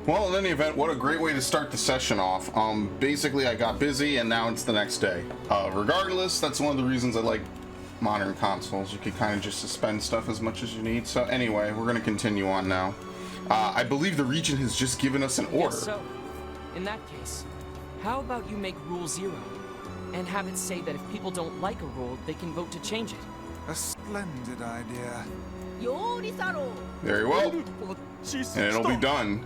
Well, in any event, what a great way to start the session off. Basically, I got busy, and now it's the next day. Regardless, that's one of the reasons I like modern consoles. You can kind of just suspend stuff as much as you need. So anyway, we're going to continue on now. I believe the region has just given us an order. Yes, so, in that case, how about you make Rule 0, and have it say that if people don't like a rule, they can vote to change it? A splendid idea. Very well. And it'll be done.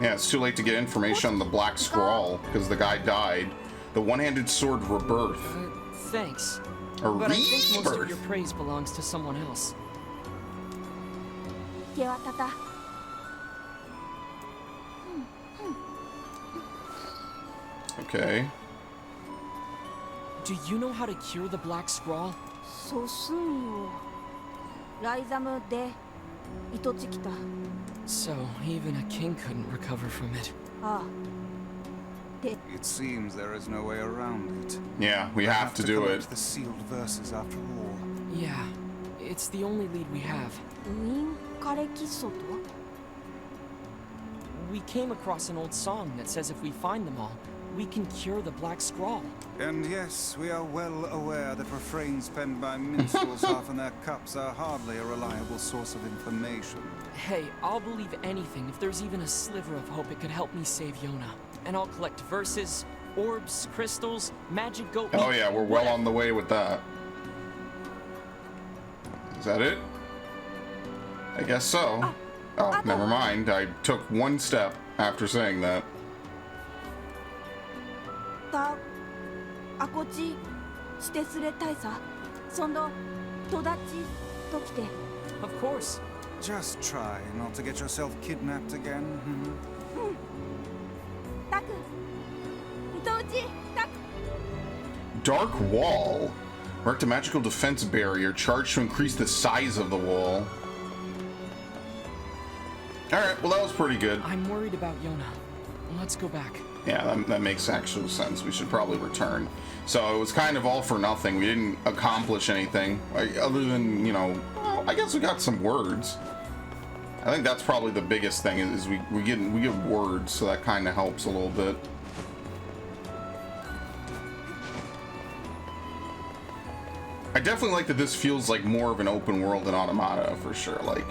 Yeah, it's too late to get information on the Black Scrawl because the guy died. The one-handed sword rebirth. Thanks. A but I think most rebirth. of your praise belongs to someone else. Okay. Do you know how to cure the Black Scrawl? So, even a king couldn't recover from it. It seems there is no way around it. Yeah, we have to do collect it. the sealed verses after all. Yeah, it's the only lead we have. We came across an old song that says if we find them all, we can cure the Black Scrawl. And yes, we are well aware that refrains penned by minstrels half in their cups are hardly a reliable source of information. Hey, I'll believe anything if there's even a sliver of hope it could help me save Yona. And I'll collect verses, orbs, crystals, magic goat meat. Oh yeah, we're well on the way with that. Is that it? I guess so. Oh, never mind. I took one step after saying that. Of course. Just try not to get yourself kidnapped again. Dark Wall. Marked a magical defense barrier charged to increase the size of the wall. Alright, well that was pretty good. I'm worried about Yona. Let's go back. Yeah, that makes actual sense. We should probably return. So it was kind of all for nothing. We didn't accomplish anything. Other than, you know, well, I guess we got some words. I think that's probably the biggest thing is we get words, so that kind of helps a little bit. I definitely like that this feels like more of an open world than Automata, for sure. Like,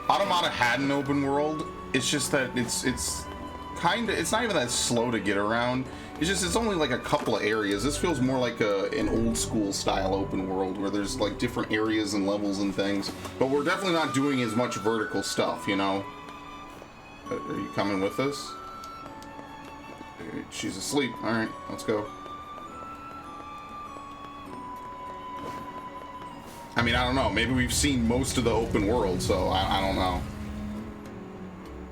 Automata had an open world, it's just that it's kind of, it's not even that slow to get around. It's only like a couple of areas. This feels more like an old school style open world where there's like different areas and levels and things. But we're definitely not doing as much vertical stuff, you know? Are you coming with us? She's asleep. Alright, let's go. I mean, I don't know. Maybe we've seen most of the open world, so I don't know.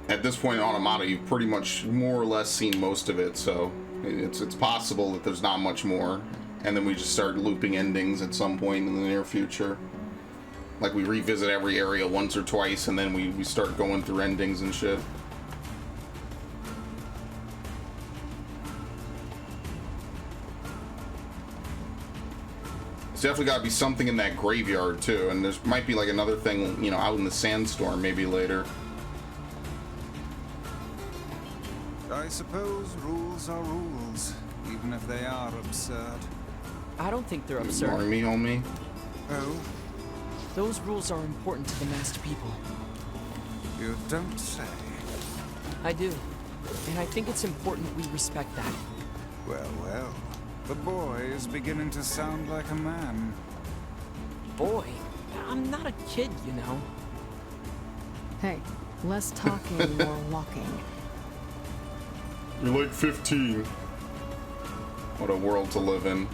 At this point in Automata, you've pretty much more or less seen most of it, so it's possible that there's not much more. And then we just start looping endings at some point in the near future. Like we revisit every area once or twice, and then we start going through endings and shit. There's definitely got to be something in that graveyard too, and there might be like another thing, you know, out in the sandstorm maybe later. I suppose rules are rules, even if they are absurd. I don't think they're absurd. Ignoring me, homie. Oh? Those rules are important to the masked people. You don't say. I do. And I think it's important we respect that. Well, well. The boy is beginning to sound like a man. Boy? I'm not a kid, you know. Hey, less talking, more walking. You're like 15. What a world to live in.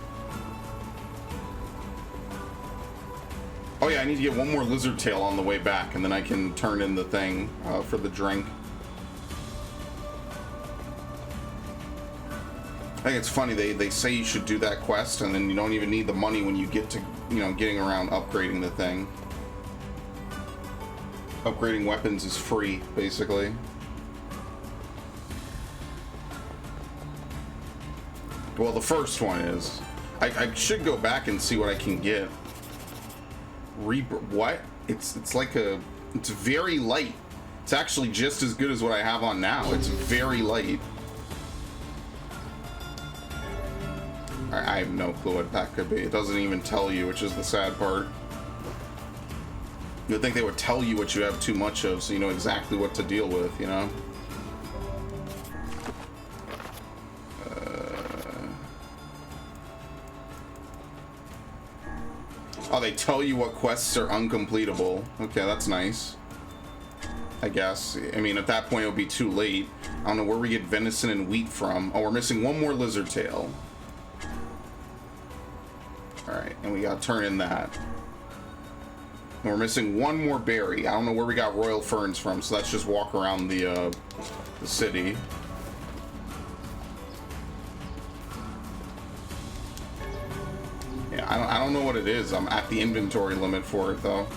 Oh yeah, I need to get one more lizard tail on the way back, and then I can turn in the thing for the drink. I think it's funny, they say you should do that quest, and then you don't even need the money when you get to, you know, getting around upgrading the thing. Upgrading weapons is free, basically. Well, the first one is. I should go back and see what I can get. What? It's like a... It's very light. It's actually just as good as what I have on now. It's very light. I have no clue what that could be. It doesn't even tell you, which is the sad part. You'd think they would tell you what you have too much of, so you know exactly what to deal with, you know? Oh, they tell you what quests are uncompletable. Okay, that's nice. I guess. I mean, at that point, it would be too late. I don't know where we get venison and wheat from. Oh, we're missing one more lizard tail. Alright, and we gotta turn in that. And we're missing one more berry. I don't know where we got royal ferns from, so let's just walk around the city. Yeah, I don't know what it is. I'm at the inventory limit for it, though.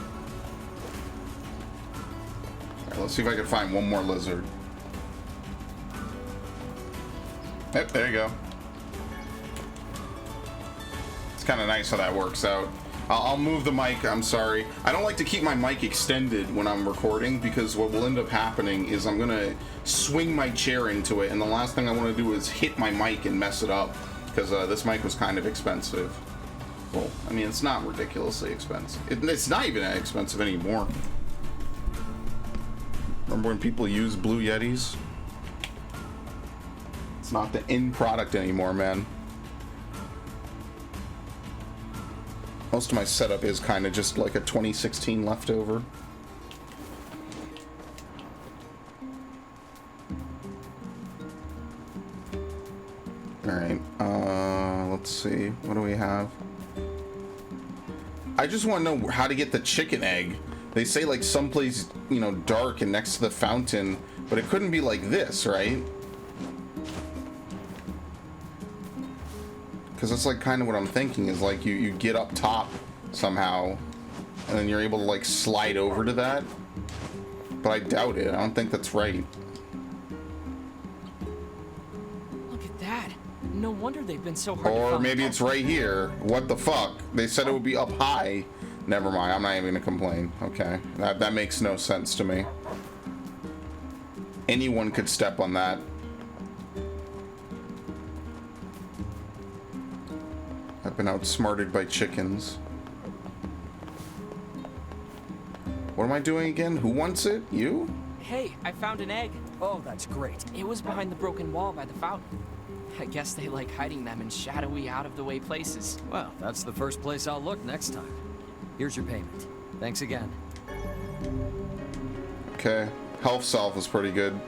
Alright, let's see if I can find one more lizard. Yep, there you go. It's kind of nice how that works out. I'll move the mic, I'm sorry. I don't like to keep my mic extended when I'm recording because what will end up happening is I'm gonna swing my chair into it, and the last thing I want to do is hit my mic and mess it up because this mic was kind of expensive. Well, I mean, it's not ridiculously expensive. It's not even that expensive anymore. Remember when people use Blue Yetis? It's not the end product anymore, man. Most of my setup is kind of just like a 2016 leftover. Alright, let's see. What do we have? I just want to know how to get the chicken egg. They say like someplace, you know, dark and next to the fountain, but it couldn't be like this, right? Because that's like kind of what I'm thinking is like you get up top somehow and then you're able to like slide over to that. But I doubt it. I don't think that's right. Look at that. No wonder they've been so hard to Or find. maybe it's right here. What the fuck? They said it would be up high. Never mind. I'm not even gonna complain. Okay. That makes no sense to me. Anyone could step on that. I've been outsmarted by chickens. What am I doing again? Who wants it? You? Hey, I found an egg. Oh, that's great. It was behind the broken wall by the fountain. I guess they like hiding them in shadowy, out-of-the-way places. Well, that's the first place I'll look next time. Here's your payment. Thanks again. Okay. Health salve was pretty good.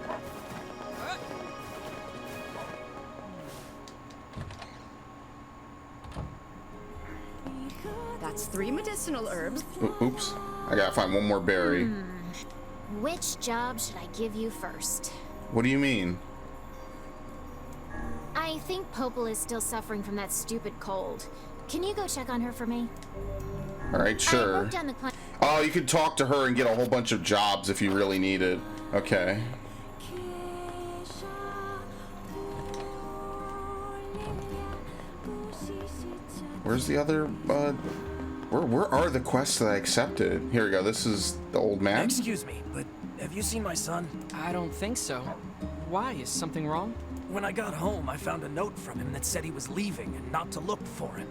That's 3 medicinal herbs. Oops. I gotta find one more berry. Which job should I give you first? What do you mean? I think Popel is still suffering from that stupid cold. Can you go check on her for me? Alright, I sure. worked on the client. Oh, you could talk to her and get a whole bunch of jobs if you really need it. Okay. Where's the other, where are the quests that I accepted? Here we go, this is the old man. Excuse me, but have you seen my son? I don't think so. Why? Is something wrong? When I got home, I found a note from him that said he was leaving and not to look for him.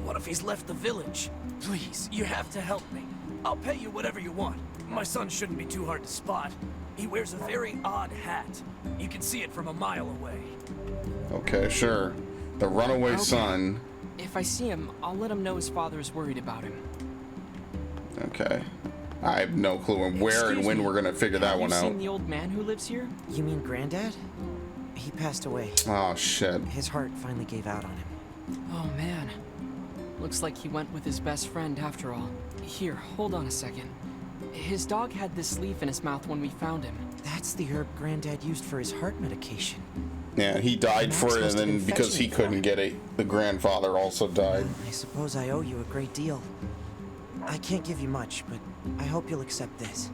What if he's left the village? Please, you have to help me. I'll pay you whatever you want. My son shouldn't be too hard to spot. He wears a very odd hat. You can see it from a mile away. Okay, sure. The runaway Okay. son. If I see him, I'll let him know his father is worried about him. Okay. I have no clue on where and Excuse when me, we're gonna figure that Have one you out. seen the old man who lives here? You mean Granddad? He passed away. Oh shit. His heart finally gave out on him. Oh man. Looks like he went with his best friend after all. Here, hold on a second. His dog had this leaf in his mouth when we found him. That's the herb Granddad used for his heart medication. Yeah, he died Max for it, must and have then been because fetching he it for couldn't him. get it, the grandfather also died. I suppose I owe you a great deal. I can't give you much, but I hope you'll accept this.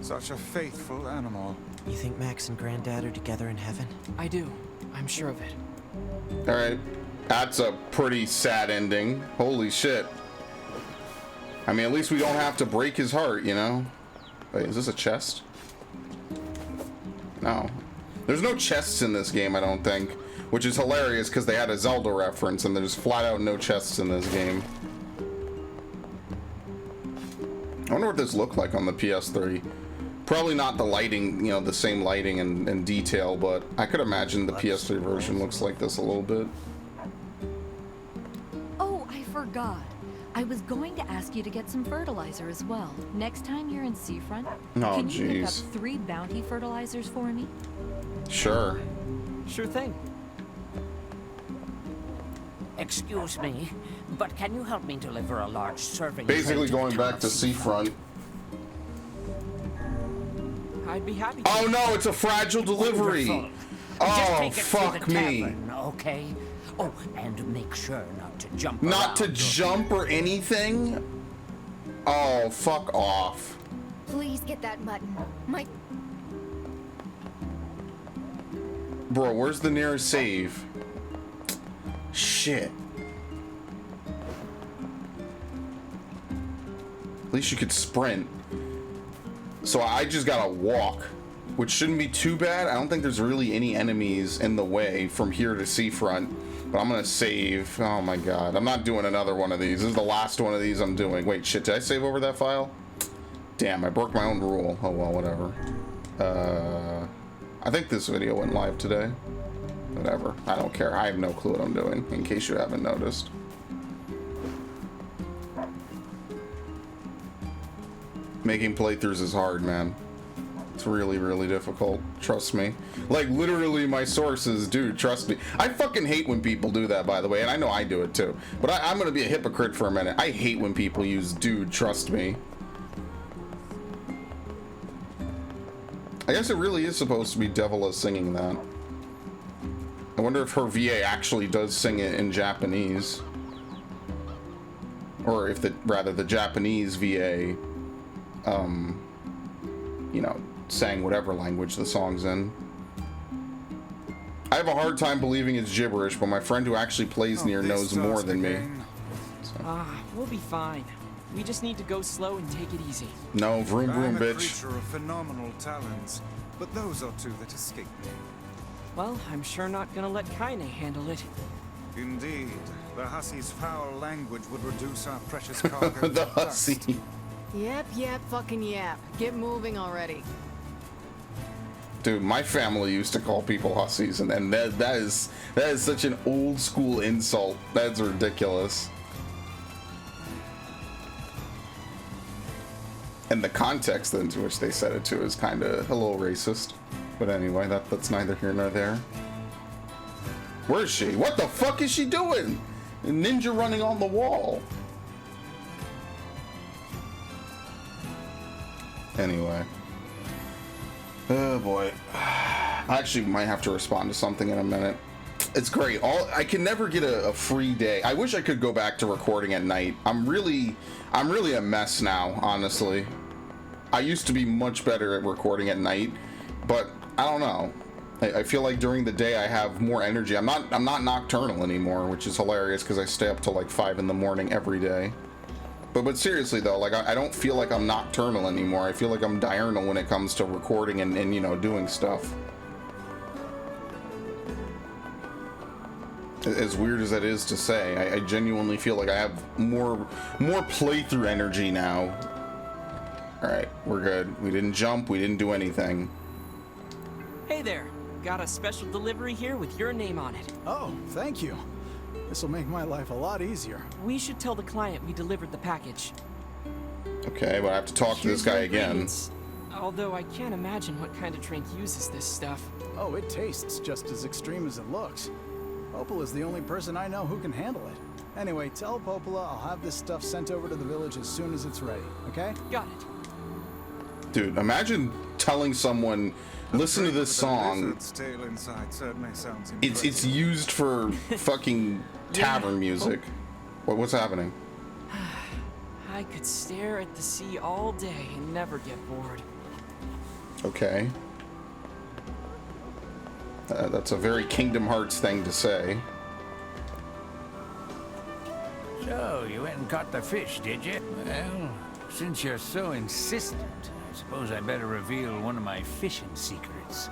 Such a faithful animal. You think Max and Granddad are together in heaven? I do. I'm sure of it. Alright. That's a pretty sad ending. Holy shit. I mean, at least we don't have to break his heart, you know? Wait, is this a chest? No. There's no chests in this game, I don't think. Which is hilarious because they had a Zelda reference and there's flat out no chests in this game. I wonder what this looked like on the PS3. Probably not the lighting, you know, the same lighting and detail, but I could imagine the PS3 version looks like this a little bit. Oh, I forgot. I was going to ask you to get some fertilizer as well. Next time you're in Seafront, can you pick up 3 bounty fertilizers for me? Sure. Sure thing. Excuse me, but can you help me deliver a large serving? Basically going back to Seafront. I'd be happy to. Oh no, it's a fragile delivery. Wonderful. Oh, Just take it fuck to the me. tavern, okay? Oh, and make sure not to jump Not to around. jump or anything? Oh, fuck off. Please get that button. My Bro, where's the nearest save? Shit. At least you could sprint. So I just gotta walk, which shouldn't be too bad. I don't think there's really any enemies in the way from here to Seafront. But I'm gonna save. Oh my god. I'm not doing another one of these. This is the last one of these I'm doing. Wait, shit, did I save over that file? Damn, I broke my own rule. Oh well, whatever. I think this video went live today. Whatever. I don't care. I have no clue what I'm doing, in case you haven't noticed. Making playthroughs is hard, man. It's really, really difficult. Trust me. Like, literally, my sources, dude, trust me. I fucking hate when people do that, by the way, and I know I do it too. But I'm gonna be a hypocrite for a minute. I hate when people use dude, trust me. I guess it really is supposed to be Devila singing that. I wonder if her VA actually does sing it in Japanese. Or if rather the Japanese VA, you know, sang whatever language the song's in. I have a hard time believing it's gibberish, but my friend who actually plays Nier knows more than me. We'll be fine. We just need to go slow and take it easy. No, vroom vroom, I'm a bitch. creature of phenomenal talents, but those are two that escape me. Well, I'm sure not gonna let Kaine handle it. Indeed, the Hussey's foul language would reduce our precious cargo. The to dust. Hussey. Yep, fucking yep. Get moving already. Dude, my family used to call people hussies, and that is such an old school insult. That's ridiculous. And the context into which they said it to is kind of a little racist. But anyway, that's neither here nor there. Where is she? What the fuck is she doing? A ninja running on the wall. Anyway. Oh boy. I actually might have to respond to something in a minute. It's great. I can never get a free day. I wish I could go back to recording at night. I'm really a mess now, honestly. I used to be much better at recording at night, but I don't know. I feel like during the day I have more energy. I'm not nocturnal anymore, which is hilarious because I stay up till like 5 in the morning every day. But seriously though, like I don't feel like I'm nocturnal anymore. I feel like I'm diurnal when it comes to recording and you know, doing stuff. As weird as that is to say, I genuinely feel like I have more playthrough energy now. Alright, we're good. We didn't jump, we didn't do anything. Hey there. Got a special delivery here with your name on it. Oh, thank you. This will make my life a lot easier. We should tell the client we delivered the package. Okay, but I have to talk to this guy again. Although I can't imagine what kind of drink uses this stuff. Oh, it tastes just as extreme as it looks. Popola is the only person I know who can handle it. Anyway, tell Popola I'll have this stuff sent over to the village as soon as it's ready, okay? Got it. Dude, imagine telling someone, listen to this song. It's used for fucking tavern music. What's happening? I could stare at the sea all day and never get bored. Okay. That's a very Kingdom Hearts thing to say. So, you went and caught the fish, did you? Well, since you're so insistent, I suppose I better reveal one of my fishing secrets.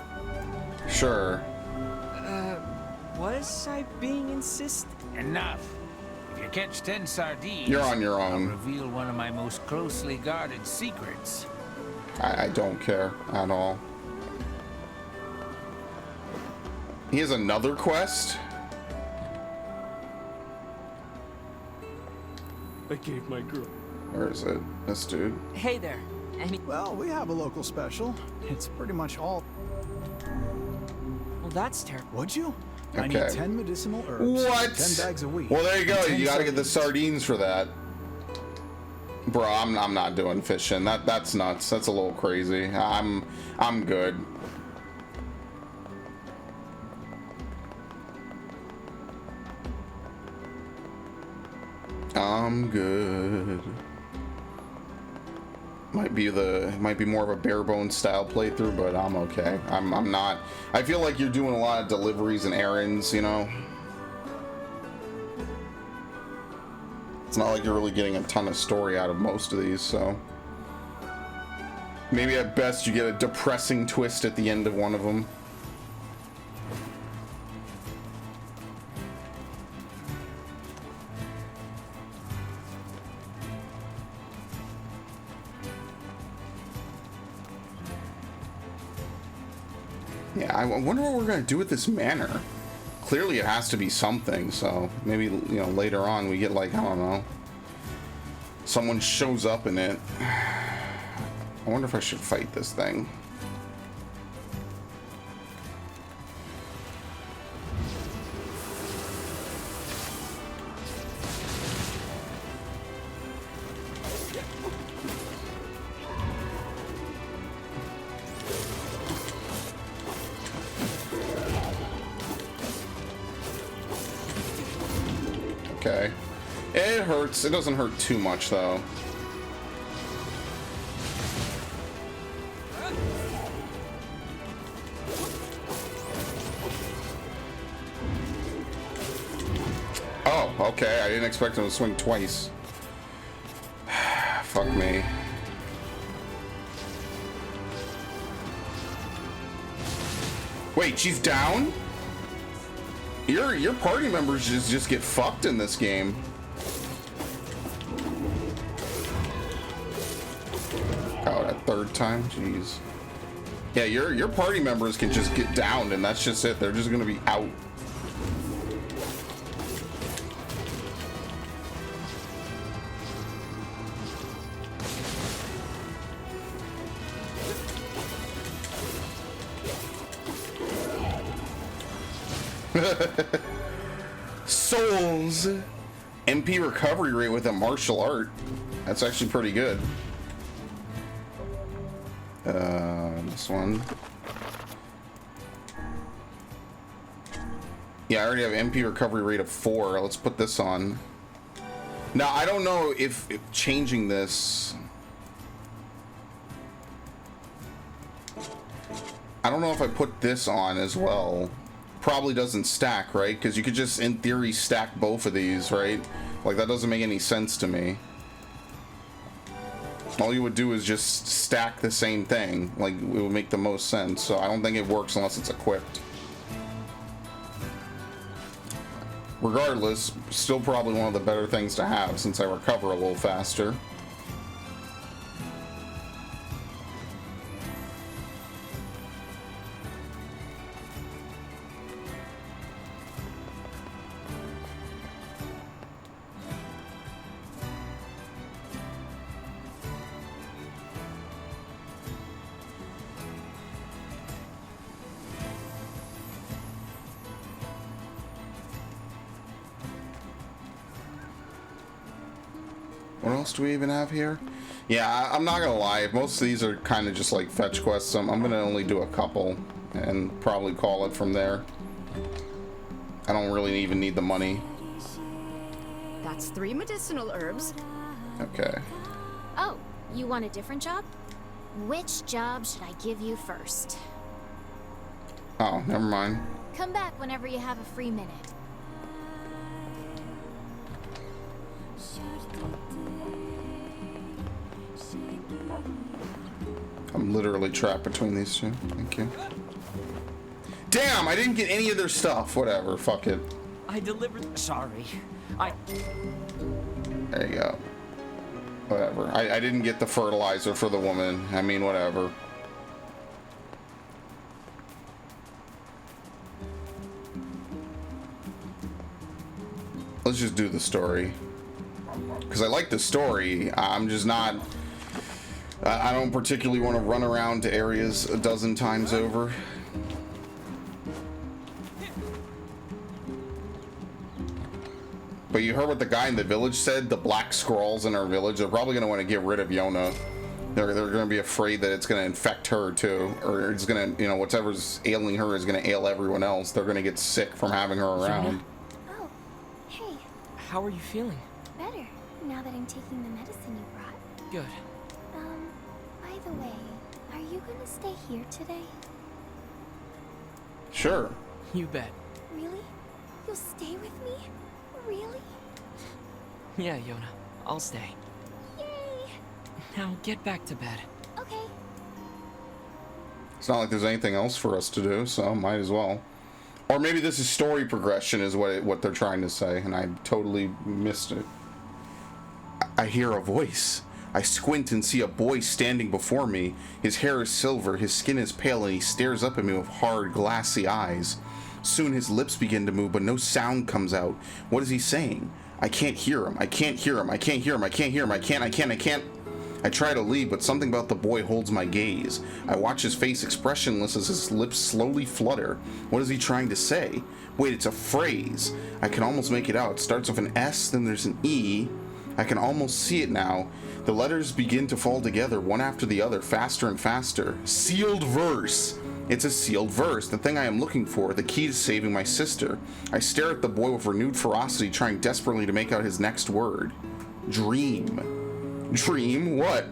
Sure. Was I being insistent? Enough. If you catch 10 sardines, you're on your own. I'll reveal one of my most closely guarded secrets. I don't care at all. He has another quest? I gave my girl. Where is it? This dude. Hey there. Well, we have a local special. It's pretty much all... Well, that's terrible. Would you? Okay. I need 10 medicinal herbs. What? 10 bags a week. Well, there you go. You gotta get the sardines for that. Bro, I'm not doing fishing. That's nuts. That's a little crazy. I'm good. I'm good. Might be more of a bare bones style playthrough, but I'm okay. I'm not. I feel like you're doing a lot of deliveries and errands, you know. It's not like you're really getting a ton of story out of most of these, so maybe at best you get a depressing twist at the end of one of them. Yeah, I wonder what we're gonna do with this manor. Clearly it has to be something, so maybe, you know, later on we get, like, I don't know, someone shows up in it. I wonder if I should fight this thing. Okay. It hurts. It doesn't hurt too much, though. Oh, okay. I didn't expect him to swing twice. Fuck me. Wait, she's down? Your party members just get fucked in this game. Oh, that third time? Jeez. Yeah, your party members can just get downed and that's just it. They're just gonna be out. Souls. MP recovery rate with a martial art. That's actually pretty good. This one. Yeah, I already have MP recovery rate of 4. Let's put this on. Now, I don't know if changing this... I don't know if I put this on as well. Probably doesn't stack, right? Because you could just, in theory, stack both of these, right? Like, that doesn't make any sense to me. All you would do is just stack the same thing. Like, it would make the most sense. So I don't think it works unless it's equipped. Regardless, still probably one of the better things to have since I recover a little faster. What else do we even have here? Yeah, I'm not gonna lie, most of these are kind of just like fetch quests. I'm gonna only do a couple and probably call it from there. I don't really even need the money. That's 3 medicinal herbs. Okay. Oh, you want a different job? Which job should I give you first? Oh, never mind. Come back whenever you have a free minute. I'm literally trapped between these two. Thank you. Damn, I didn't get any of their stuff. Whatever, fuck it. I delivered. Sorry. There you go. Whatever. I didn't get the fertilizer for the woman. I mean, whatever. Let's just do the story. Because I like the story. I'm just not... I don't particularly want to run around to areas a dozen times over. But you heard what the guy in the village said? The black scrolls in our village are probably going to want to get rid of Yona. They're going to be afraid that it's going to infect her too. Or it's going to, you know, whatever's ailing her is going to ail everyone else. They're going to get sick from having her around. Oh, hey. How are you feeling? Better, now that I'm taking the medicine you brought. Good. By the way, are you going to stay here today? Sure. You bet. Really? You'll stay with me? Really? Yeah, Yona. I'll stay. Yay! Now get back to bed. Okay. It's not like there's anything else for us to do, so might as well. Or maybe this is story progression is what they're trying to say, and I totally missed it. I hear a voice. I squint and see a boy standing before me. His hair is silver, his skin is pale, and he stares up at me with hard, glassy eyes. Soon his lips begin to move, but no sound comes out. What is he saying? I can't hear him. I can't hear him. I can't hear him. I can't hear him. I can't. I try to leave, but something about the boy holds my gaze. I watch his face expressionless as his lips slowly flutter. What is he trying to say? Wait, it's a phrase. I can almost make it out. It starts with an S, then there's an E. I can almost see it now. The letters begin to fall together, one after the other, faster and faster. Sealed verse. It's a sealed verse, the thing I am looking for, the key to saving my sister. I stare at the boy with renewed ferocity, trying desperately to make out his next word. Dream. Dream? What?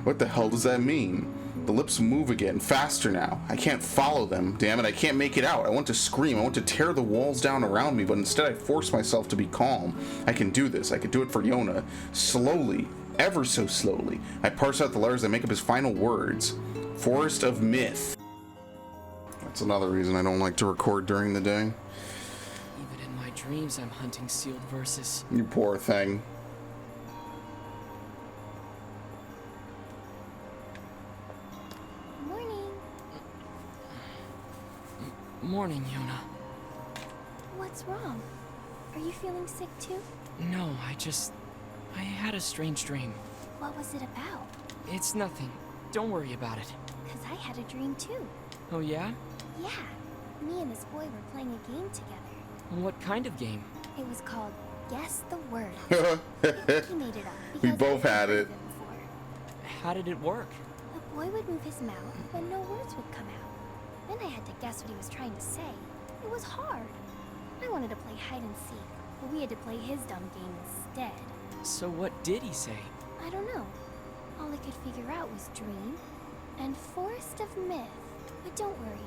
What the hell does that mean? The lips move again, faster now. I can't follow them. Damn it, I can't make it out. I want to scream. I want to tear the walls down around me, but instead I force myself to be calm. I can do this. I can do it for Yona. Slowly, ever so slowly, I parse out the letters that make up his final words. Forest of Myth. That's another reason I don't like to record during the day. Even in my dreams, I'm hunting sealed verses. You poor thing. Morning. Morning, Yona. What's wrong? Are you feeling sick too? No, I had a strange dream. What was it about? It's nothing. Don't worry about it. 'Cause I had a dream too. Oh yeah? Yeah. Me and this boy were playing a game together. What kind of game? It was called Guess the Word. He made it up. We both had it. How did it work? The boy would move his mouth, but no words would come out. Then I had to guess what he was trying to say. It was hard. I wanted to play hide and seek, but we had to play his dumb game instead. So what did he say? I don't know. All I could figure out was dream and Forest of Myth. But don't worry.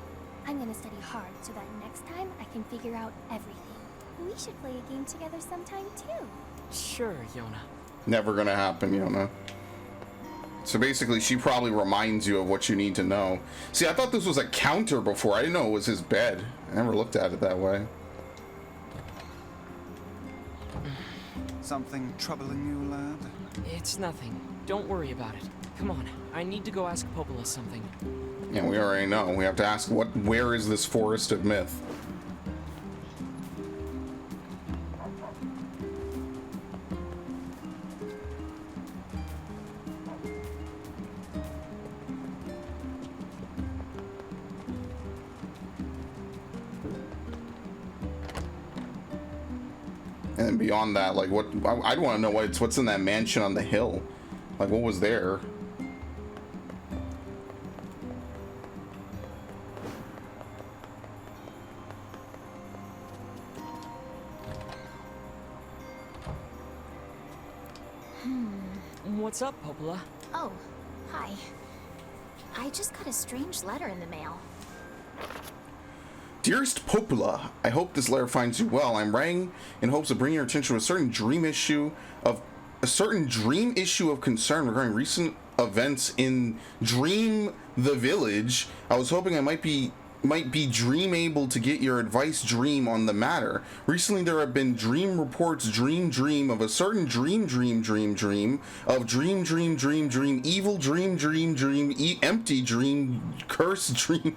I'm gonna study hard so that next time I can figure out everything. We should play a game together sometime too. Sure, Yona. Never gonna happen, Yona. So basically, she probably reminds you of what you need to know. See, I thought this was a counter before. I didn't know it was his bed. I never looked at it that way. Something troubling you, lad? It's nothing. Don't worry about it. Come on, I need to go ask Popola something. Yeah, we already know. We have to ask, where is this Forest of Myth? And then beyond that, like, what I'd want to know what's in that mansion on the hill. Like, what was there? What's up, Popola? Oh, hi. I just got a strange letter in the mail. Dearest Popula, I hope this letter finds you well. I'm writing in hopes of bringing your attention to a certain dream issue of concern regarding recent events in Dream the Village. I was hoping I might be dream able to get your advice on the matter. Recently there have been dream reports of a certain dream of dream evil dream empty dream curse dream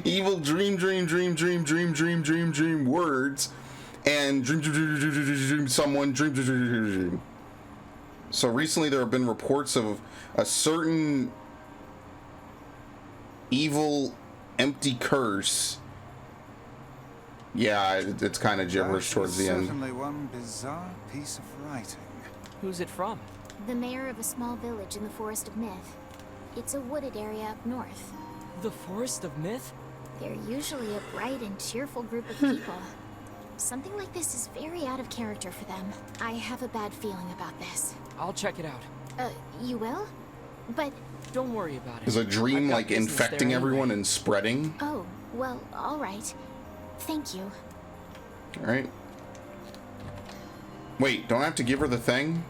evil dream words and dream someone dream. So recently there have been reports of a certain evil empty curse. Yeah, it's kind of gibberish towards the end. Certainly one bizarre piece of writing. Who's it from? The mayor of a small village in the Forest of Myth. It's a wooded area up north. The Forest of Myth? They're usually a bright and cheerful group of people. Something like this is very out of character for them. I have a bad feeling about this. I'll check it out. You will? But... Don't worry about it. Is a dream like infecting everyone and spreading? Oh, well, alright. Thank you. Alright. Wait, don't I have to give her the thing?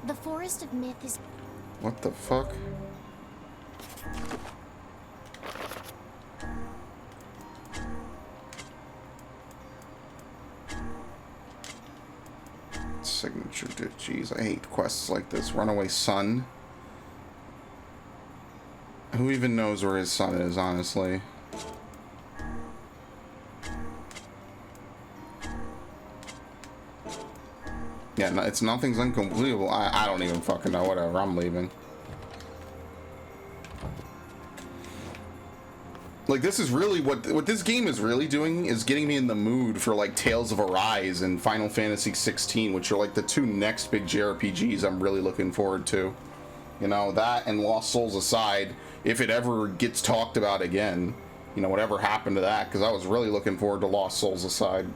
The Forest of Myth is... What the fuck? Signature, jeez, I hate quests like this. Runaway son. Who even knows where his son is, honestly? Yeah, no, nothing's uncompletable. I don't even fucking know. Whatever, I'm leaving. Like, this is really what this game is really doing is getting me in the mood for like Tales of Arise and Final Fantasy 16, which are like the two next big JRPGs I'm really looking forward to. You know, that and Lost Souls aside, if it ever gets talked about again, you know, whatever happened to that, because I was really looking forward to Lost Souls aside.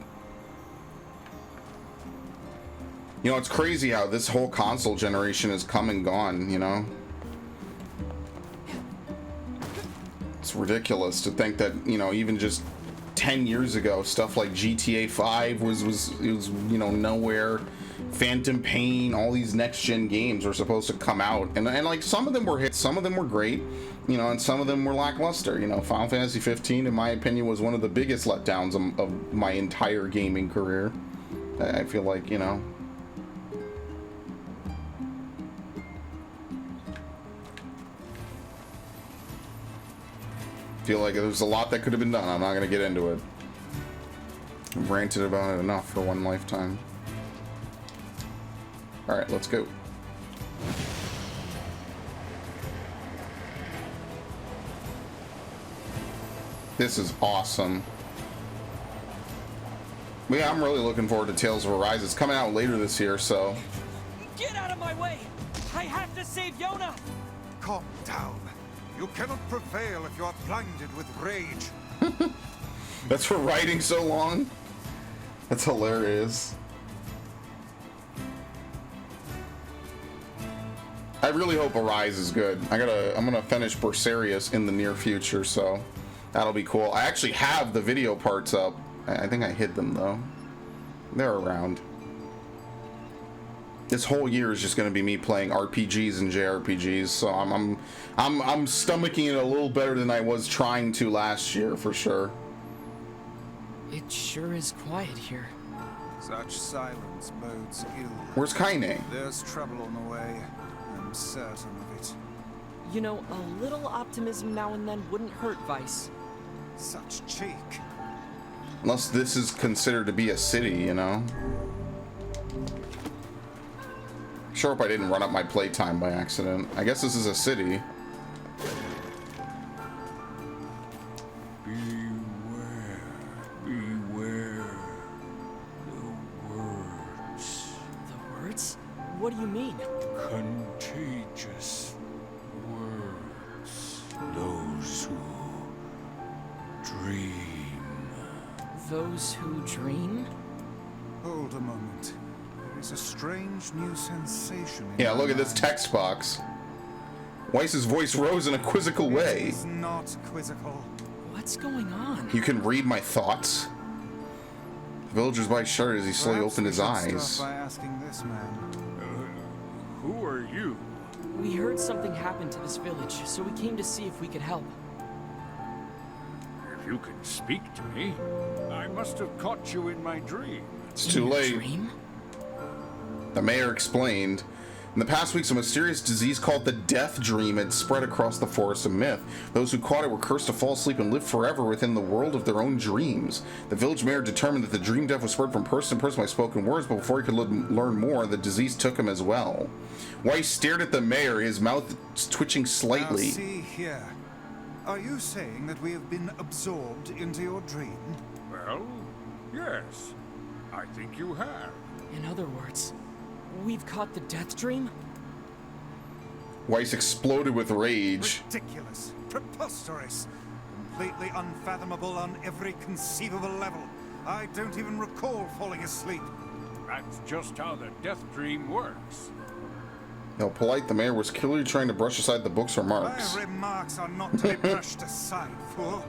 You know, it's crazy how this whole console generation has come and gone, you know? It's ridiculous to think that, you know, even just 10 years ago, stuff like GTA 5 was you know, nowhere. Phantom Pain, all these next-gen games were supposed to come out. And like, some of them were hits, some of them were great, you know, and some of them were lackluster. You know, Final Fantasy 15, in my opinion, was one of the biggest letdowns of my entire gaming career. I feel like, you know... feel like there's a lot that could have been done. I'm not going to get into it. I've ranted about it enough for one lifetime. Alright, let's go. This is awesome. But yeah, I'm really looking forward to Tales of Arise. It's coming out later this year, so... Get out of my way! I have to save Yona! Calm down. You cannot prevail if you are blinded with rage. That's for writing so long? That's hilarious. I really hope Arise is good. I'm gonna finish Berserius in the near future, so that'll be cool. I actually have the video parts up. I think I hid them though. They're around. This whole year is just going to be me playing RPGs and JRPGs, so I'm stomaching it a little better than I was trying to last year, for sure. It sure is quiet here. Such silence bodes ill. Where's Kaine? There's trouble on the way. I'm certain of it. You know, a little optimism now and then wouldn't hurt, Vice. Such cheek. Unless this is considered to be a city, you know? Sure hope I didn't run up my playtime by accident. I guess this is a city. Beware the words. The words? What do you mean? Contagious words. Those who dream. Those who dream? Hold a moment. There is a strange new sensation in Yeah, look my at this mind. text box. Weiss's voice rose in a quizzical way. It is not quizzical. What's going on? You can read my thoughts? The villager's body shuddered as he slowly opened his eyes. Start by asking this man. Who are you? We heard something happened to this village, so we came to see if we could help. If you can speak to me, I must have caught you in my dream. It's too late. Dream? The mayor explained. In the past weeks, a mysterious disease called the Death Dream had spread across the forest of myth. Those who caught it were cursed to fall asleep and live forever within the world of their own dreams. The village mayor determined that the dream death was spread from person to person by spoken words, but before he could learn more, the disease took him as well. Weiss stared at the mayor, his mouth twitching slightly. Now see here. Are you saying that we have been absorbed into your dream? Well, yes. I think you have. In other words, we've caught the Death Dream? Weiss exploded with rage. Ridiculous. Preposterous. Completely unfathomable on every conceivable level. I don't even recall falling asleep. That's just how the Death Dream works. Now, polite, the mayor was clearly trying to brush aside the book's remarks. My remarks are not to be brushed aside, fool.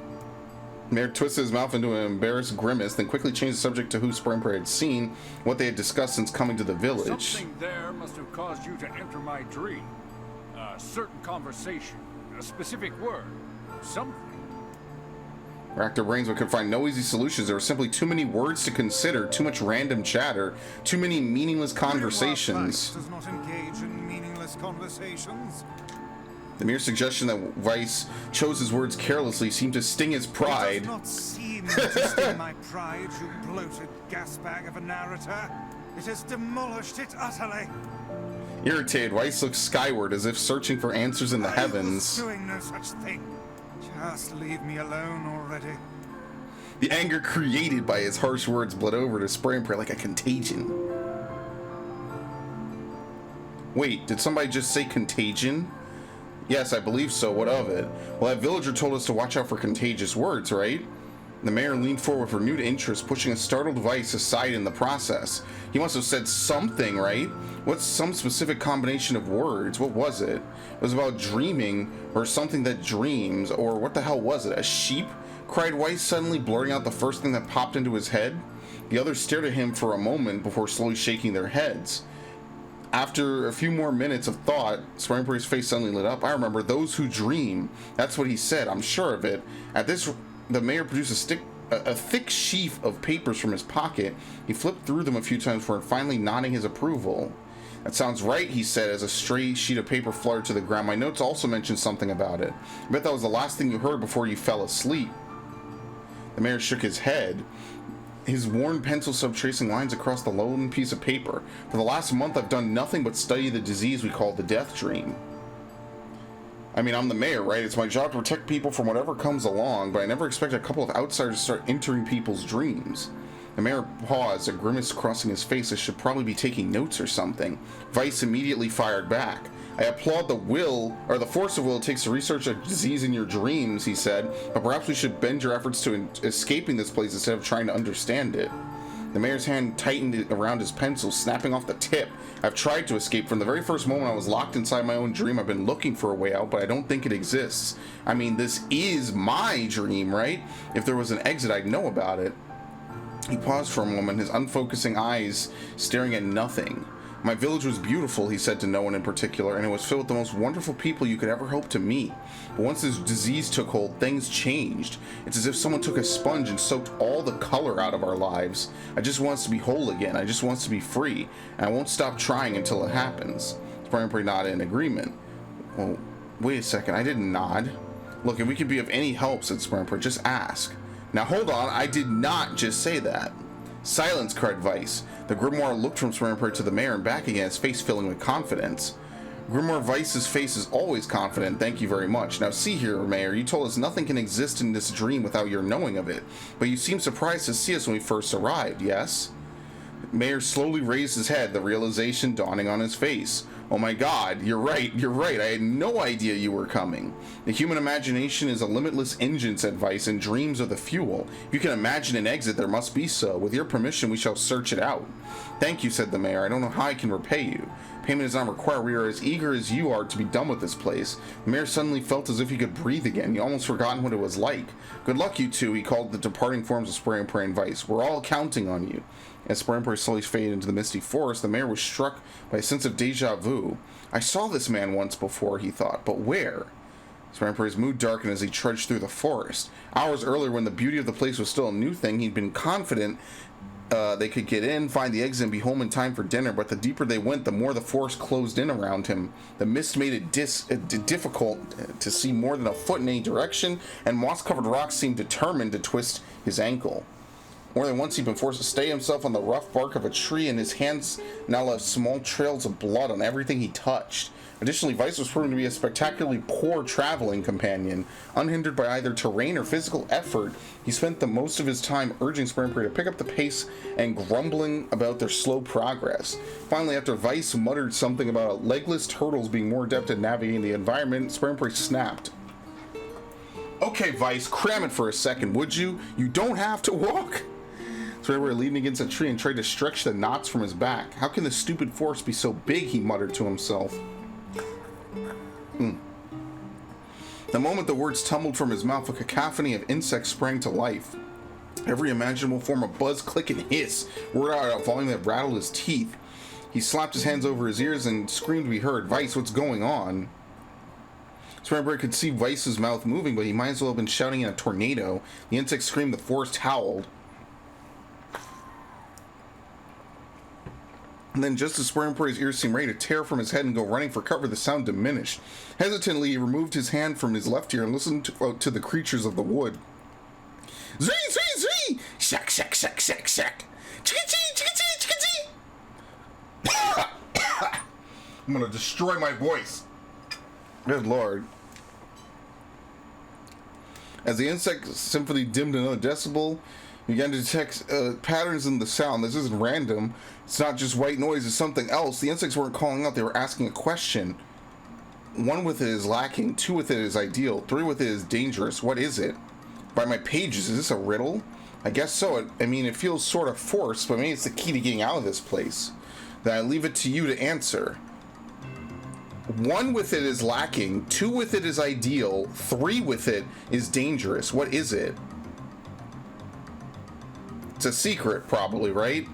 The mayor twisted his mouth into an embarrassed grimace, then quickly changed the subject to who Springprey had seen, what they had discussed since coming to the village. Something there must have caused you to enter my dream. A certain conversation, a specific word, something. Racked their brains but could find no easy solutions. There were simply too many words to consider, too much random chatter, too many meaningless conversations. Does not engage in meaningless conversations. The mere suggestion that Weiss chose his words carelessly seemed to sting his pride. It does not seem to sting my pride, you bloated gasbag of a narrator. It has demolished it utterly. Irritated, Weiss looked skyward as if searching for answers in the heavens. I was doing no such thing. Just leave me alone already. The anger created by his harsh words bled over to Springprey like a contagion. Wait, did somebody just say contagion? Yes, I believe so. What of it? Well, that villager told us to watch out for contagious words, right? The mayor leaned forward with renewed interest, pushing a startled Weiss aside in the process. He must have said something, right? What's some specific combination of words? What was it? It was about dreaming, or something that dreams, or what the hell was it? A sheep? Cried Weiss, suddenly blurting out the first thing that popped into his head. The others stared at him for a moment before slowly shaking their heads. After a few more minutes of thought, Springprey's face suddenly lit up. I remember, those who dream. That's what he said, I'm sure of it. At this, the mayor produced a thick sheaf of papers from his pocket. He flipped through them a few times before finally nodding his approval. That sounds right, he said as a stray sheet of paper fluttered to the ground. My notes also mentioned something about it. I bet that was the last thing you heard before you fell asleep. The mayor shook his head, his worn pencil stub tracing lines across the lone piece of paper. For the last month, I've done nothing but study the disease we call the Death Dream. I mean, I'm the mayor, right? It's my job to protect people from whatever comes along, but I never expect a couple of outsiders to start entering people's dreams. The mayor paused, a grimace crossing his face. I should probably be taking notes or something. Weiss immediately fired back. I applaud the will, or the force of will it takes to research a disease in your dreams, he said, but perhaps we should bend your efforts to escaping this place instead of trying to understand it. The mayor's hand tightened around his pencil, snapping off the tip. I've tried to escape. From the very first moment I was locked inside my own dream. I've been looking for a way out, but I don't think it exists. I mean, this is my dream, right? If there was an exit, I'd know about it. He paused for a moment, his unfocusing eyes staring at nothing. My village was beautiful, he said to no one in particular, and it was filled with the most wonderful people you could ever hope to meet. But once this disease took hold, things changed. It's as if someone took a sponge and soaked all the color out of our lives. I just want us to be whole again. I just want us to be free. And I won't stop trying until it happens. Springprey nodded in agreement. Well, wait a second. I didn't nod. Look, if we can be of any help, said Springprey, just ask. Now hold on. I did not just say that. Silence, cried Weiss. The grimoire looked from Springprey to the mayor and back again, his face filling with confidence. Grimoire Weiss's face is always confident, thank you very much. Now see here, Mayor, you told us nothing can exist in this dream without your knowing of it, but you seemed surprised to see us when we first arrived, yes? Mayor slowly raised his head, the realization dawning on his face. Oh my god, you're right. I had no idea you were coming. The human imagination is a limitless engine, said Weiss, and dreams are the fuel. If you can imagine an exit, there must be so. With your permission, we shall search it out. Thank you, said the mayor. I don't know how I can repay you. Payment is not required. We are as eager as you are to be done with this place. The mayor suddenly felt as if he could breathe again. He almost forgotten what it was like. Good luck, you two, he called the departing forms of Spray and Pray and Vice. We're all counting on you. As Spray and Pray slowly faded into the misty forest, the mayor was struck by a sense of deja vu. I saw this man once before, he thought, but where? Spray and Pray's mood darkened as he trudged through the forest. Hours earlier, when the beauty of the place was still a new thing, he'd been confident they could get in, find the exit, and be home in time for dinner, but the deeper they went, the more the forest closed in around him. The mist made it difficult to see more than a foot in any direction, and moss-covered rocks seemed determined to twist his ankle. More than once he'd been forced to stay himself on the rough bark of a tree, and his hands now left small trails of blood on everything he touched. Additionally, Vice was proven to be a spectacularly poor traveling companion. Unhindered by either terrain or physical effort, he spent the most of his time urging Spray and Pray to pick up the pace and grumbling about their slow progress. Finally, after Vice muttered something about legless turtles being more adept at navigating the environment, Spray and Pray snapped. Okay, Vice, cram it for a second, would you? You don't have to walk. Spray and Pray leaned against a tree and tried to stretch the knots from his back. How can the stupid forest be so big, he muttered to himself. The moment the words tumbled from his mouth, a cacophony of insects sprang to life. Every imaginable form of buzz, click, and hiss roared out at a volume that rattled his teeth. He slapped his hands over his ears and screamed to be heard. Vice, what's going on? Spray and Pray could see Vice's mouth moving, but he might as well have been shouting in a tornado. The insects screamed, the forest howled. And then, just as Spray and Pray's ears seemed ready to tear from his head and go running for cover, the sound diminished. Hesitantly, he removed his hand from his left ear and listened to the creatures of the wood. Zee, zee, zee! Shack, shack, shack, shack, shack! Chicka-chee, chicka-chee, chicka-chee! I'm gonna destroy my voice. Good lord. As the insect symphony dimmed another decibel, he began to detect patterns in the sound. This isn't random. It's not just white noise, it's something else. The insects weren't calling out, they were asking a question. 1 with it is lacking, 2 with it is ideal, 3 with it is dangerous. What is it? By my pages, is this a riddle? I guess so. I mean, it feels sort of forced, but maybe it's the key to getting out of this place. Then I leave it to you to answer. 1 with it is lacking, 2 with it is ideal, 3 with it is dangerous. What is it? It's a secret, probably, right?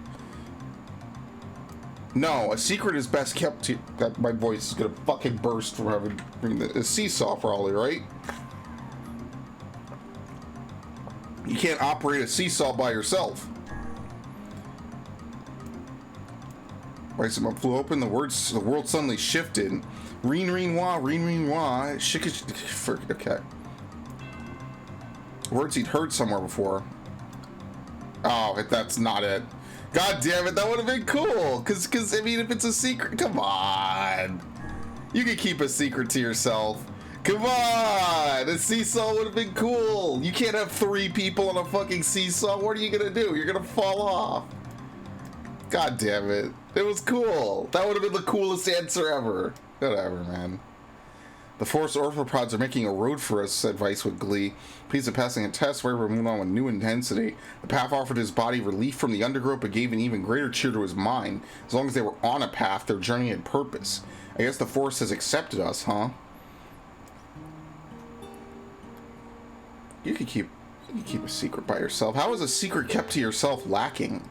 No, a secret is best kept to... That my voice is gonna fucking burst from having a seesaw, probably, right? You can't operate a seesaw by yourself. Right, so I flew open, the world suddenly shifted. Reen, reen, wah, shik, okay. Words he'd heard somewhere before. Oh, that's not it. God damn it, that would have been cool. Cause I mean, if it's a secret, come on. You can keep a secret to yourself. Come on, a seesaw would have been cool. You can't have 3 people on a fucking seesaw. What are you gonna do? You're gonna fall off. God damn it. It was cool. That would have been the coolest answer ever. Whatever, man. The forest orthopods are making a road for us, said Vice with glee. Pleased at passing a test, Weber moved on with new intensity. The path offered his body relief from the undergrowth, but gave an even greater cheer to his mind. As long as they were on a path, their journey had purpose. I guess the forest has accepted us, huh? You can keep a secret by yourself. How is a secret kept to yourself lacking?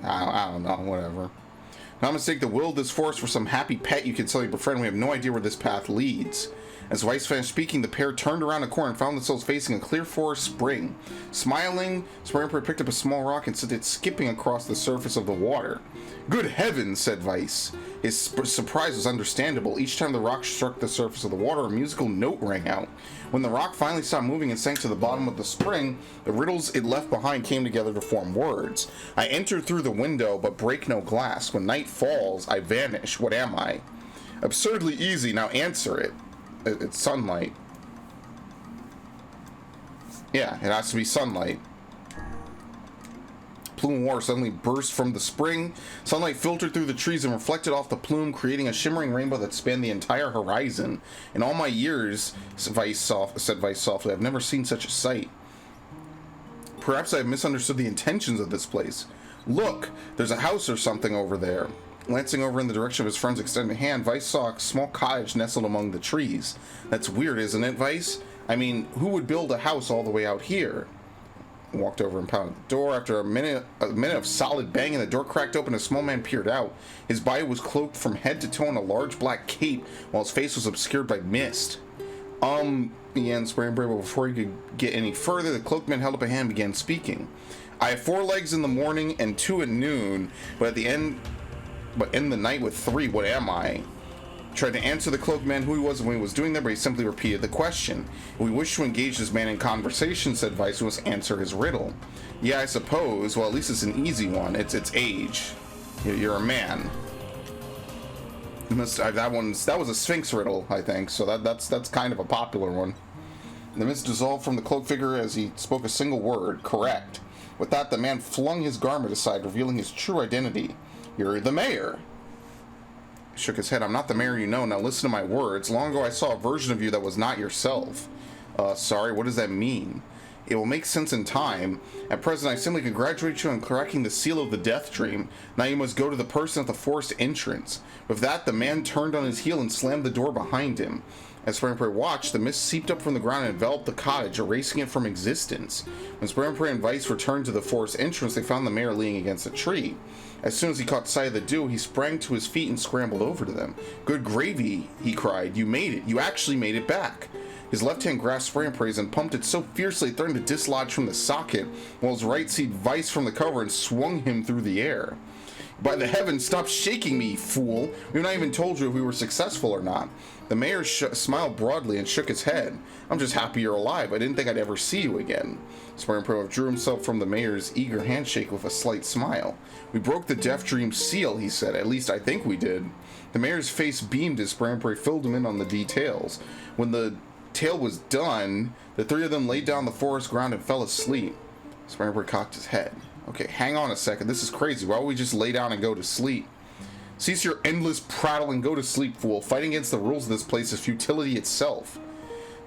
I don't know, whatever. Not mistake the will of this forest for some happy pet you can sell your befriend. We have no idea where this path leads. As Vice finished speaking, the pair turned around a corner and found themselves facing a clear forest spring. Smiling, Spray and Pray picked up a small rock and sent it skipping across the surface of the water. Good heavens, said Vice. His surprise was understandable. Each time the rock struck the surface of the water, a musical note rang out. When the rock finally stopped moving and sank to the bottom of the spring, the riddles it left behind came together to form words. I entered through the window, but break no glass. When night falls, I vanish. What am I? Absurdly easy. Now answer it. It's sunlight. Yeah, it has to be sunlight. Plume War suddenly burst from the spring. Sunlight filtered through the trees and reflected off the plume, creating a shimmering rainbow that spanned the entire horizon. In all my years, said Vice softly, I've never seen such a sight. Perhaps I've misunderstood the intentions of this place. Look, there's a house or something over there. Glancing over in the direction of his friend's extended hand, Vice saw a small cottage nestled among the trees. That's weird, isn't it, Vice? I mean, who would build a house all the way out here? Walked over and pounded the door. After a minute of solid banging, the door cracked open. A small man peered out. His body was cloaked from head to toe in a large black cape, while his face was obscured by mist. Began spraying, but before he could get any further, the cloaked man held up a hand and began speaking. I have 4 legs in the morning and 2 at noon, but in the night with 3, what am I? Tried to answer the cloaked man who he was and what he was doing there, but he simply repeated the question. If we wish to engage this man in conversation, said Vice, we must answer his riddle. Yeah, I suppose. Well, at least it's an easy one. It's age. You're a man. That was a Sphinx riddle, I think. So that's kind of a popular one. The mist dissolved from the cloaked figure as he spoke a single word. Correct. With that, the man flung his garment aside, revealing his true identity. You're the mayor. He shook his head. I'm not the mayor you know. Now listen to my words. Long ago I saw a version of you that was not yourself. Sorry, what does that mean? It will make sense in time. At present, I simply congratulate you on cracking the seal of the death dream. Now you must go to the person at the forest entrance. With that, the man turned on his heel and slammed the door behind him. As Springprey watched, the mist seeped up from the ground and enveloped the cottage, erasing it from existence. When Springprey and Vice returned to the forest entrance, they found the mayor leaning against a tree. As soon as he caught sight of the duo, he sprang to his feet and scrambled over to them. Good gravy, he cried. You made it. You actually made it back. His left hand grasped Springprey's and pumped it so fiercely it threatened to dislodge from the socket, while his right seized Vice from the cover and swung him through the air. By the heavens, stop shaking me, fool! We've not even told you if we were successful or not. The mayor smiled broadly and shook his head. I'm just happy you're alive. I didn't think I'd ever see you again. Springprey withdrew himself from the mayor's eager handshake with a slight smile. We broke the Death Dream seal, he said. At least I think we did. The mayor's face beamed as Springprey filled him in on the details. When the tale was done, the 3 of them laid down on the forest ground and fell asleep. Springprey cocked his head. Okay, hang on a second. This is crazy. Why don't we just lay down and go to sleep? Cease your endless prattle and go to sleep, fool. Fighting against the rules of this place is futility itself.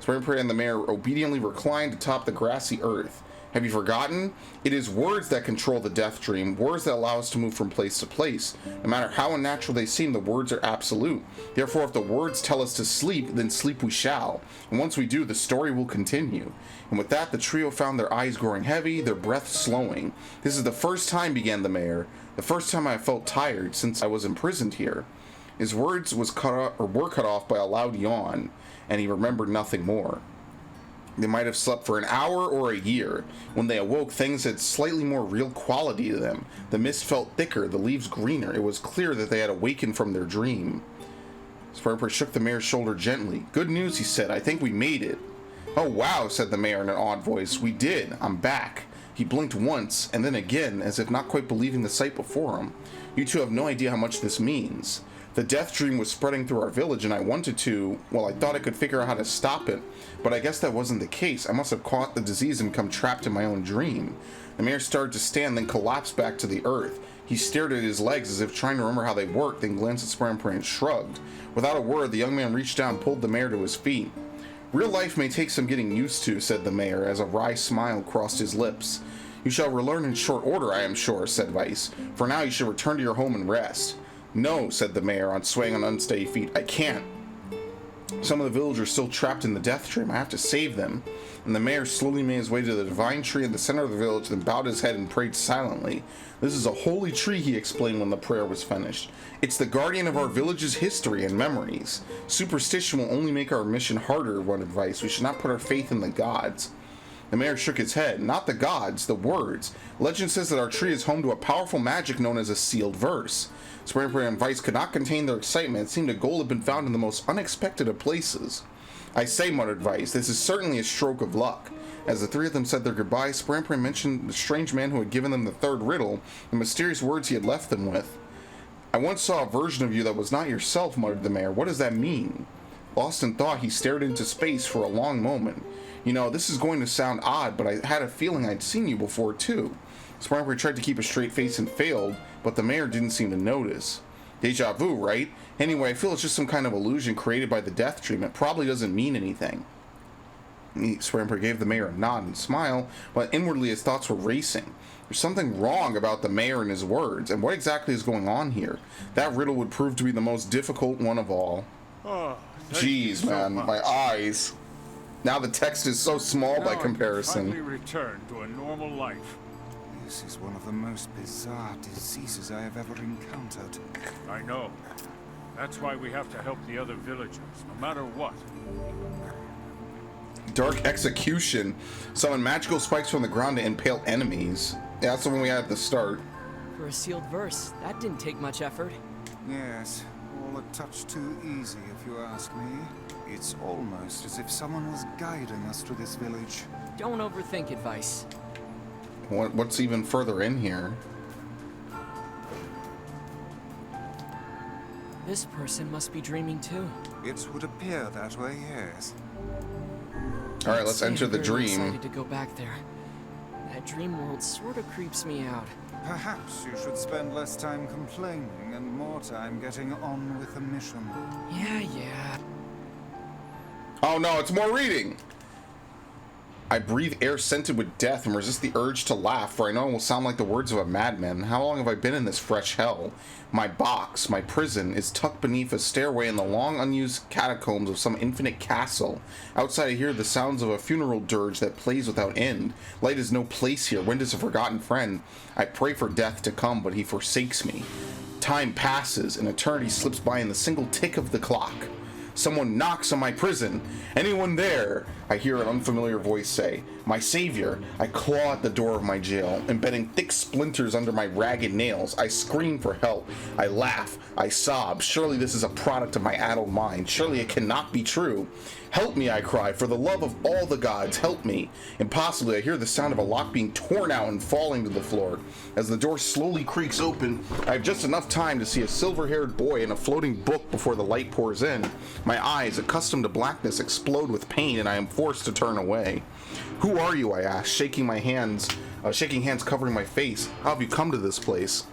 Springprey and the mayor obediently reclined atop the grassy earth. Have you forgotten? It is words that control the death dream, words that allow us to move from place to place. No matter how unnatural they seem, the words are absolute. Therefore, if the words tell us to sleep, then sleep we shall. And once we do, the story will continue. And with that, the trio found their eyes growing heavy, their breath slowing. This is the first time, began the mayor, the first time I felt tired since I was imprisoned here. His words were cut off by a loud yawn, and he remembered nothing more. They might have slept for an hour or a year. When they awoke, things had slightly more real quality to them. The mist felt thicker, the leaves greener. It was clear that they had awakened from their dream. Springprey shook the mayor's shoulder gently. Good news, he said. I think we made it. Oh, wow, said the mayor in an awed voice. We did. I'm back. He blinked once, and then again, as if not quite believing the sight before him. You two have no idea how much this means. The death dream was spreading through our village, and I wanted to, well, I thought I could figure out how to stop it, but I guess that wasn't the case. I must have caught the disease and become trapped in my own dream. The mayor started to stand, then collapsed back to the earth. He stared at his legs as if trying to remember how they worked, then glanced at Springprey and shrugged. Without a word, the young man reached down and pulled the mayor to his feet. Real life may take some getting used to, said the mayor, as a wry smile crossed his lips. You shall relearn in short order, I am sure, said Vice. For now, you should return to your home and rest. No, said the mayor, swaying on unsteady feet. I can't. Some of the villagers are still trapped in the death dream. I have to save them. And the mayor slowly made his way to the divine tree in the center of the village, then bowed his head and prayed silently. This is a holy tree, he explained when the prayer was finished. It's the guardian of our village's history and memories. Superstition will only make our mission harder, one advice. We should not put our faith in the gods. The mayor shook his head. Not the gods, the words. Legend says that our tree is home to a powerful magic known as a sealed verse. Springprey and Vice could not contain their excitement. It seemed a gold had been found in the most unexpected of places. I say, muttered Vice, this is certainly a stroke of luck. As the 3 of them said their goodbyes, Springprey mentioned the strange man who had given them the 3rd riddle, the mysterious words he had left them with. I once saw a version of you that was not yourself, muttered the mayor. What does that mean? Lost in thought, he stared into space for a long moment. You know, this is going to sound odd, but I had a feeling I'd seen you before, too. Springprey tried to keep a straight face and failed, but the mayor didn't seem to notice. Deja vu, right? Anyway, I feel it's just some kind of illusion created by the death dream. It probably doesn't mean anything. Spramper gave the mayor a nod and smile, but inwardly his thoughts were racing. There's something wrong about the mayor and his words, and what exactly is going on here? That riddle would prove to be the most difficult one of all. Oh, jeez, man, my eyes. Now the text is so small by comparison. Finally returned to a normal life. This is one of the most bizarre diseases I have ever encountered. I know. That's why we have to help the other villagers, no matter what. Dark Execution. Summon magical spikes from the ground to impale enemies. Yeah, that's the one we had at the start. For a sealed verse, that didn't take much effort. Yes, all a touch too easy if you ask me. It's almost as if someone was guiding us to this village. Don't overthink advice. What's even further in here? This person must be dreaming too. It would appear that way, yes. All right, let's enter the dream. I'm excited to go back there. That dream world sort of creeps me out. Perhaps you should spend less time complaining and more time getting on with the mission. Yeah. Oh no, it's more reading! I breathe air scented with death and resist the urge to laugh, for I know it will sound like the words of a madman. How long have I been in this fresh hell? My box, my prison, is tucked beneath a stairway in the long unused catacombs of some infinite castle. Outside I hear the sounds of a funeral dirge that plays without end. Light is no place here. Wind is a forgotten friend. I pray for death to come, but he forsakes me. Time passes, and eternity slips by in the single tick of the clock. Someone knocks on my prison. Anyone there? I hear an unfamiliar voice say. My savior. I claw at the door of my jail, embedding thick splinters under my ragged nails. I scream for help. I laugh. I sob. Surely this is a product of my addled mind. Surely it cannot be true. Help me, I cry. For the love of all the gods, help me. Impossibly, I hear the sound of a lock being torn out and falling to the floor. As the door slowly creaks open, I have just enough time to see a silver-haired boy and a floating book before the light pours in. My eyes, accustomed to blackness, explode with pain, and I am forced to turn away. Who are you? I ask, shaking hands covering my face. How have you come to this place?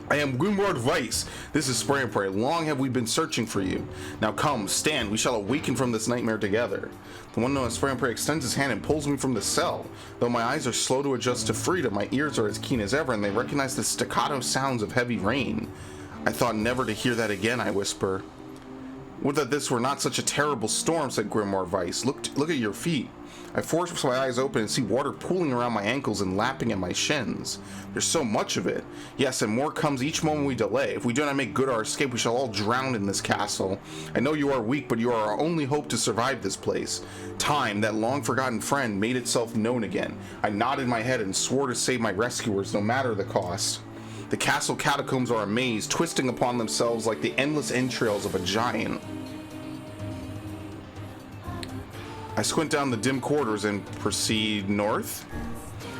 I am Grimward Weiss. This is Spray and Pray. Long have we been searching for you. Now come, stand. We shall awaken from this nightmare together. The one known as Spray and Pray extends his hand and pulls me from the cell. Though my eyes are slow to adjust to freedom, my ears are as keen as ever, and they recognize the staccato sounds of heavy rain. I thought never to hear that again, I whisper. Would that this were not such a terrible storm, said Grimoire Weiss. Look at your feet. I force my eyes open and see water pooling around my ankles and lapping at my shins. There's so much of it. Yes, and more comes each moment we delay. If we do not make good our escape, we shall all drown in this castle. I know you are weak, but you are our only hope to survive this place. Time, that long-forgotten friend, made itself known again. I nodded my head and swore to save my rescuers, no matter the cost. The castle catacombs are a maze, twisting upon themselves like the endless entrails of a giant. I squint down the dim corridors and proceed north.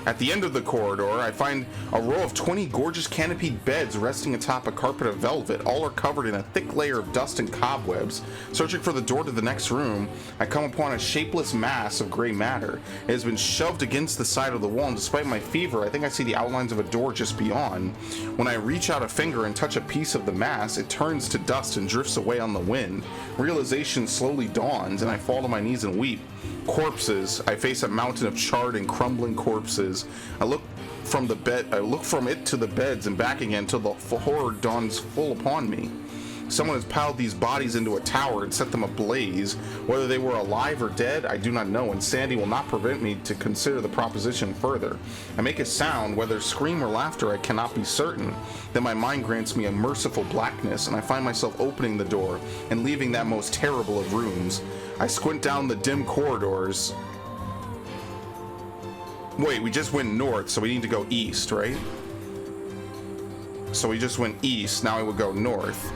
At the end of the corridor, I find a row of 20 gorgeous canopied beds resting atop a carpet of velvet. All are covered in a thick layer of dust and cobwebs. Searching for the door to the next room, I come upon a shapeless mass of gray matter. It has been shoved against the side of the wall, and despite my fever, I think I see the outlines of a door just beyond. When I reach out a finger and touch a piece of the mass, it turns to dust and drifts away on the wind. Realization slowly dawns, and I fall to my knees and weep. Corpses. I face a mountain of charred and crumbling corpses. I look from it to the beds and back again till the horror dawns full upon me. Someone has piled these bodies into a tower and set them ablaze. Whether they were alive or dead, I do not know, and sanity will not prevent me to consider the proposition further. I make a sound, whether scream or laughter, I cannot be certain. Then my mind grants me a merciful blackness, and I find myself opening the door and leaving that most terrible of rooms. I squint down the dim corridors. Wait, we just went north, so we need to go east, right? So we just went east, now I would go north.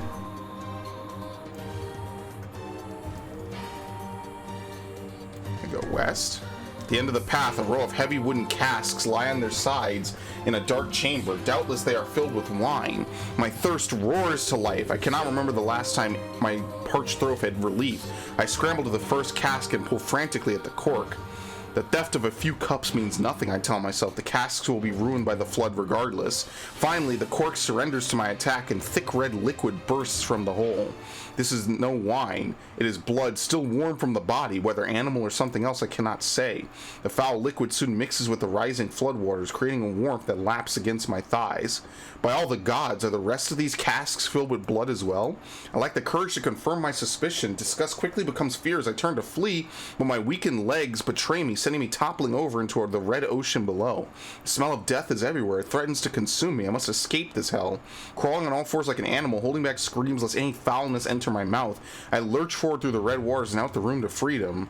I go west. At the end of the path, a row of heavy wooden casks lie on their sides in a dark chamber. Doubtless they are filled with wine. My thirst roars to life. I cannot remember the last time my parched throat had relief. I scramble to the first cask and pull frantically at the cork. The theft of a few cups means nothing, I tell myself. The casks will be ruined by the flood regardless. Finally, the cork surrenders to my attack and thick red liquid bursts from the hole. This is no wine. It is blood still warm from the body, whether animal or something else I cannot say. The foul liquid soon mixes with the rising floodwaters, creating a warmth that laps against my thighs. By all the gods, are the rest of these casks filled with blood as well? I lack the courage to confirm my suspicion. Disgust quickly becomes fear as I turn to flee, but my weakened legs betray me, sending me toppling over into the red ocean below. The smell of death is everywhere. It threatens to consume me. I must escape this hell. Crawling on all fours like an animal, holding back screams lest any foulness enter my mouth, I lurch forward through the red waters and out the room to freedom.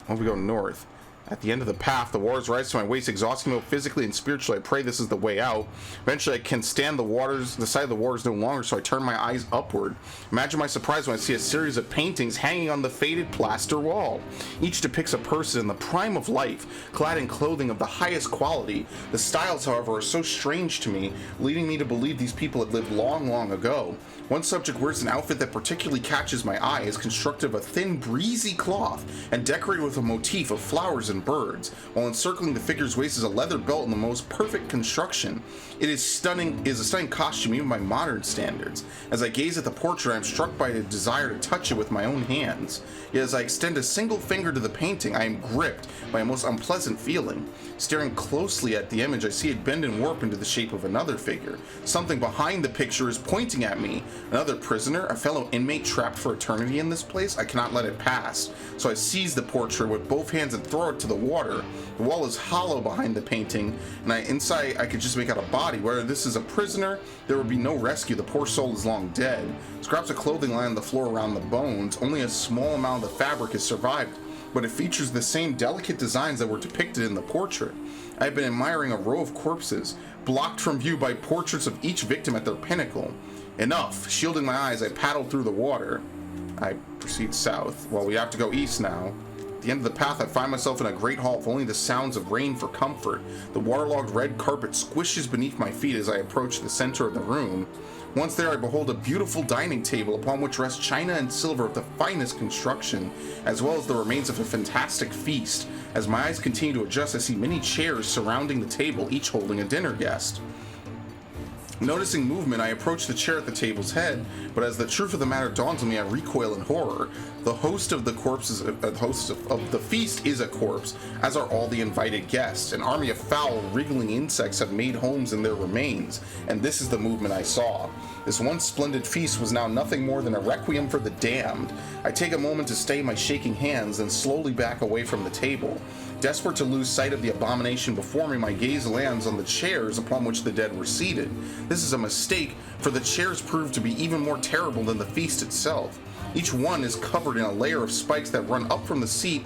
Well, we go north. At the end of the path, the waters rise to my waist, exhausting me both physically and spiritually. I pray this is the way out. Eventually, I can stand the side of the waters no longer, so I turn my eyes upward. Imagine my surprise when I see a series of paintings hanging on the faded plaster wall. Each depicts a person in the prime of life, clad in clothing of the highest quality. The styles, however, are so strange to me, leading me to believe these people had lived long, long ago. One subject wears an outfit that particularly catches my eye, is constructed of a thin, breezy cloth and decorated with a motif of flowers and birds, while encircling the figure's waist is a leather belt in the most perfect construction. It is a stunning costume even by modern standards. As I gaze at the portrait, I am struck by a desire to touch it with my own hands. Yet as I extend a single finger to the painting, I am gripped by a most unpleasant feeling. Staring closely at the image, I see it bend and warp into the shape of another figure. Something behind the picture is pointing at me. Another prisoner, a fellow inmate trapped for eternity in this place? I cannot let it pass. So I seize the portrait with both hands and throw it to the water. The wall is hollow behind the painting, and inside I could just make out a body. Whether this is a prisoner, there would be no rescue. The poor soul is long dead. Scraps of clothing lie on the floor around the bones. Only a small amount of the fabric has survived, but it features the same delicate designs that were depicted in the portrait. I have been admiring a row of corpses, blocked from view by portraits of each victim at their pinnacle. Enough. Shielding my eyes, I paddled through the water. I proceed south. Well, we have to go east now. At the end of the path, I find myself in a great hall with only the sounds of rain for comfort. The waterlogged red carpet squishes beneath my feet as I approach the center of the room. Once there, I behold a beautiful dining table upon which rest china and silver of the finest construction, as well as the remains of a fantastic feast. As my eyes continue to adjust, I see many chairs surrounding the table, each holding a dinner guest. Noticing movement, I approach the chair at the table's head, but as the truth of the matter dawns on me, I recoil in horror. The host of the feast is a corpse, as are all the invited guests. An army of foul, wriggling insects have made homes in their remains, and this is the movement I saw. This once splendid feast was now nothing more than a requiem for the damned. I take a moment to stay my shaking hands, then slowly back away from the table. Desperate to lose sight of the abomination before me, my gaze lands on the chairs upon which the dead were seated. This is a mistake, for the chairs prove to be even more terrible than the feast itself. Each one is covered in a layer of spikes that run from the seat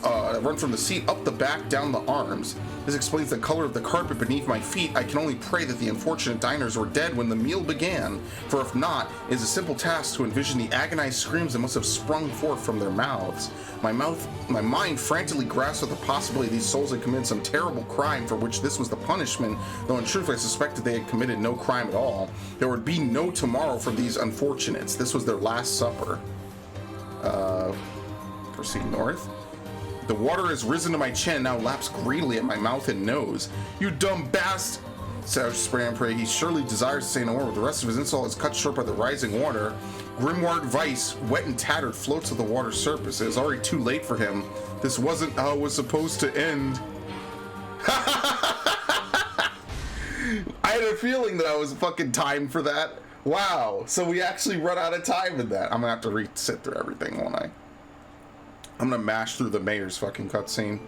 up the back, down the arms. This explains the color of the carpet beneath my feet. I can only pray that the unfortunate diners were dead when the meal began, for if not, it is a simple task to envision the agonized screams that must have sprung forth from their mouths. My mind frantically grasps at the possibility these souls had committed some terrible crime for which this was the punishment, though in truth I suspected they had committed no crime at all. There would be no tomorrow for these unfortunates. This was their last supper. Proceed north. The water has risen to my chin and now laps greedily at my mouth and nose. You dumb bastard! Savage spray and pray. He surely desires to say no more, but the rest of his insult is cut short by the rising water. Grimoire Vice, wet and tattered, floats to the water's surface. It is already too late for him. This wasn't how it was supposed to end. I had a feeling that I was fucking timed for that. Wow. So we actually run out of time in that. I'm gonna have to sit through everything, won't I? I'm gonna mash through the mayor's fucking cutscene.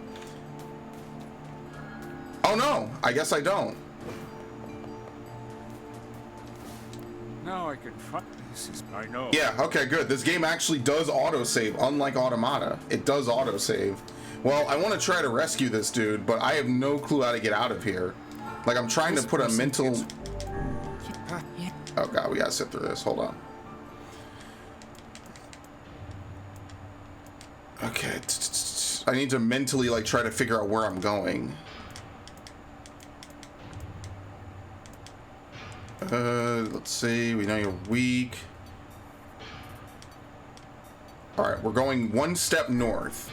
Oh no, I guess I don't. Now I can find this. I know. Yeah, okay, good. This game actually does autosave, unlike Automata. It does autosave. Well, I want to try to rescue this dude, but I have no clue how to get out of here. Like, I'm trying to put a mental... Oh god, we gotta sit through this. Hold on. Okay, I need to mentally like try to figure out where I'm going. Let's see, we know you're weak. Alright, we're going one step north.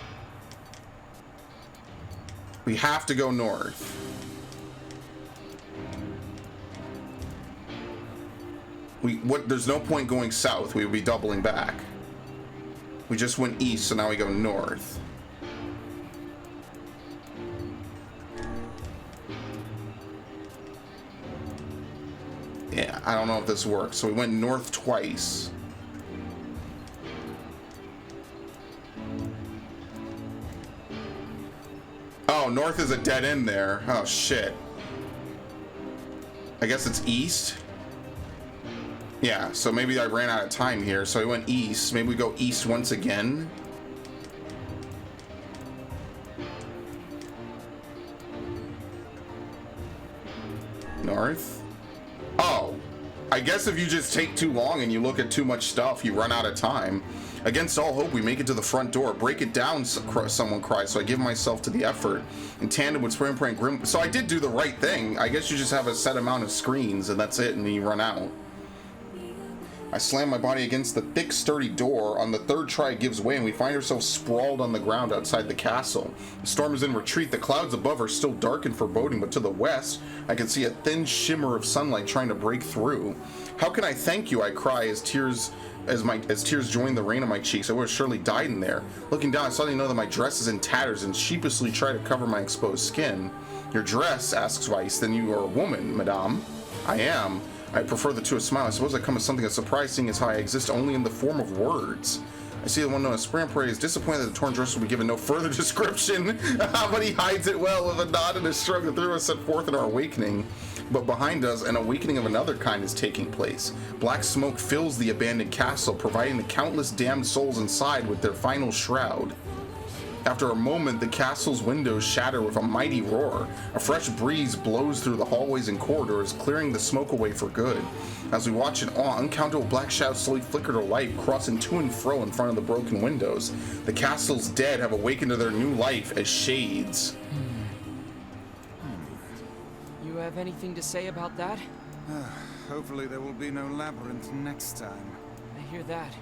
We have to go north. There's no point going south. We would be doubling back. We just went east, so now we go north. Yeah, I don't know if this works. So we went north twice. Oh, north is a dead end there. Oh, shit. I guess it's east. Yeah, so maybe I ran out of time here, so I went east. Maybe we go east once again. North? Oh, I guess if you just take too long and you look at too much stuff, you run out of time. Against all hope, we make it to the front door. Break it down, someone cries, so I give myself to the effort. In tandem with Spray and Pray and Grim. So I did do the right thing. I guess you just have a set amount of screens, and that's it, and then you run out. I slam my body against the thick, sturdy door. On the third try, it gives way, and we find ourselves sprawled on the ground outside the castle. The storm is in retreat. The clouds above are still dark and foreboding, but to the west, I can see a thin shimmer of sunlight trying to break through. How can I thank you? I cry as tears join the rain on my cheeks. I would have surely died in there. Looking down, I suddenly know that my dress is in tatters and sheepishly try to cover my exposed skin. Your dress, asks Weiss. Then you are a woman, madame. I am. I prefer the to a smile. I suppose I come as something as surprising as how I exist only in the form of words. I see the one known as Spray and Pray is disappointed that the torn dress will be given no further description, but he hides it well with a nod and a shrug. The three of us set forth in our awakening. But behind us, an awakening of another kind is taking place. Black smoke fills the abandoned castle, providing the countless damned souls inside with their final shroud. After a moment, the castle's windows shatter with a mighty roar. A fresh breeze blows through the hallways and corridors, clearing the smoke away for good. As we watch in awe, uncountable black shadows slowly flicker to life, crossing to and fro in front of the broken windows. The castle's dead have awakened to their new life as shades. You have anything to say about that? Hopefully there will be no labyrinth next time. I hear that.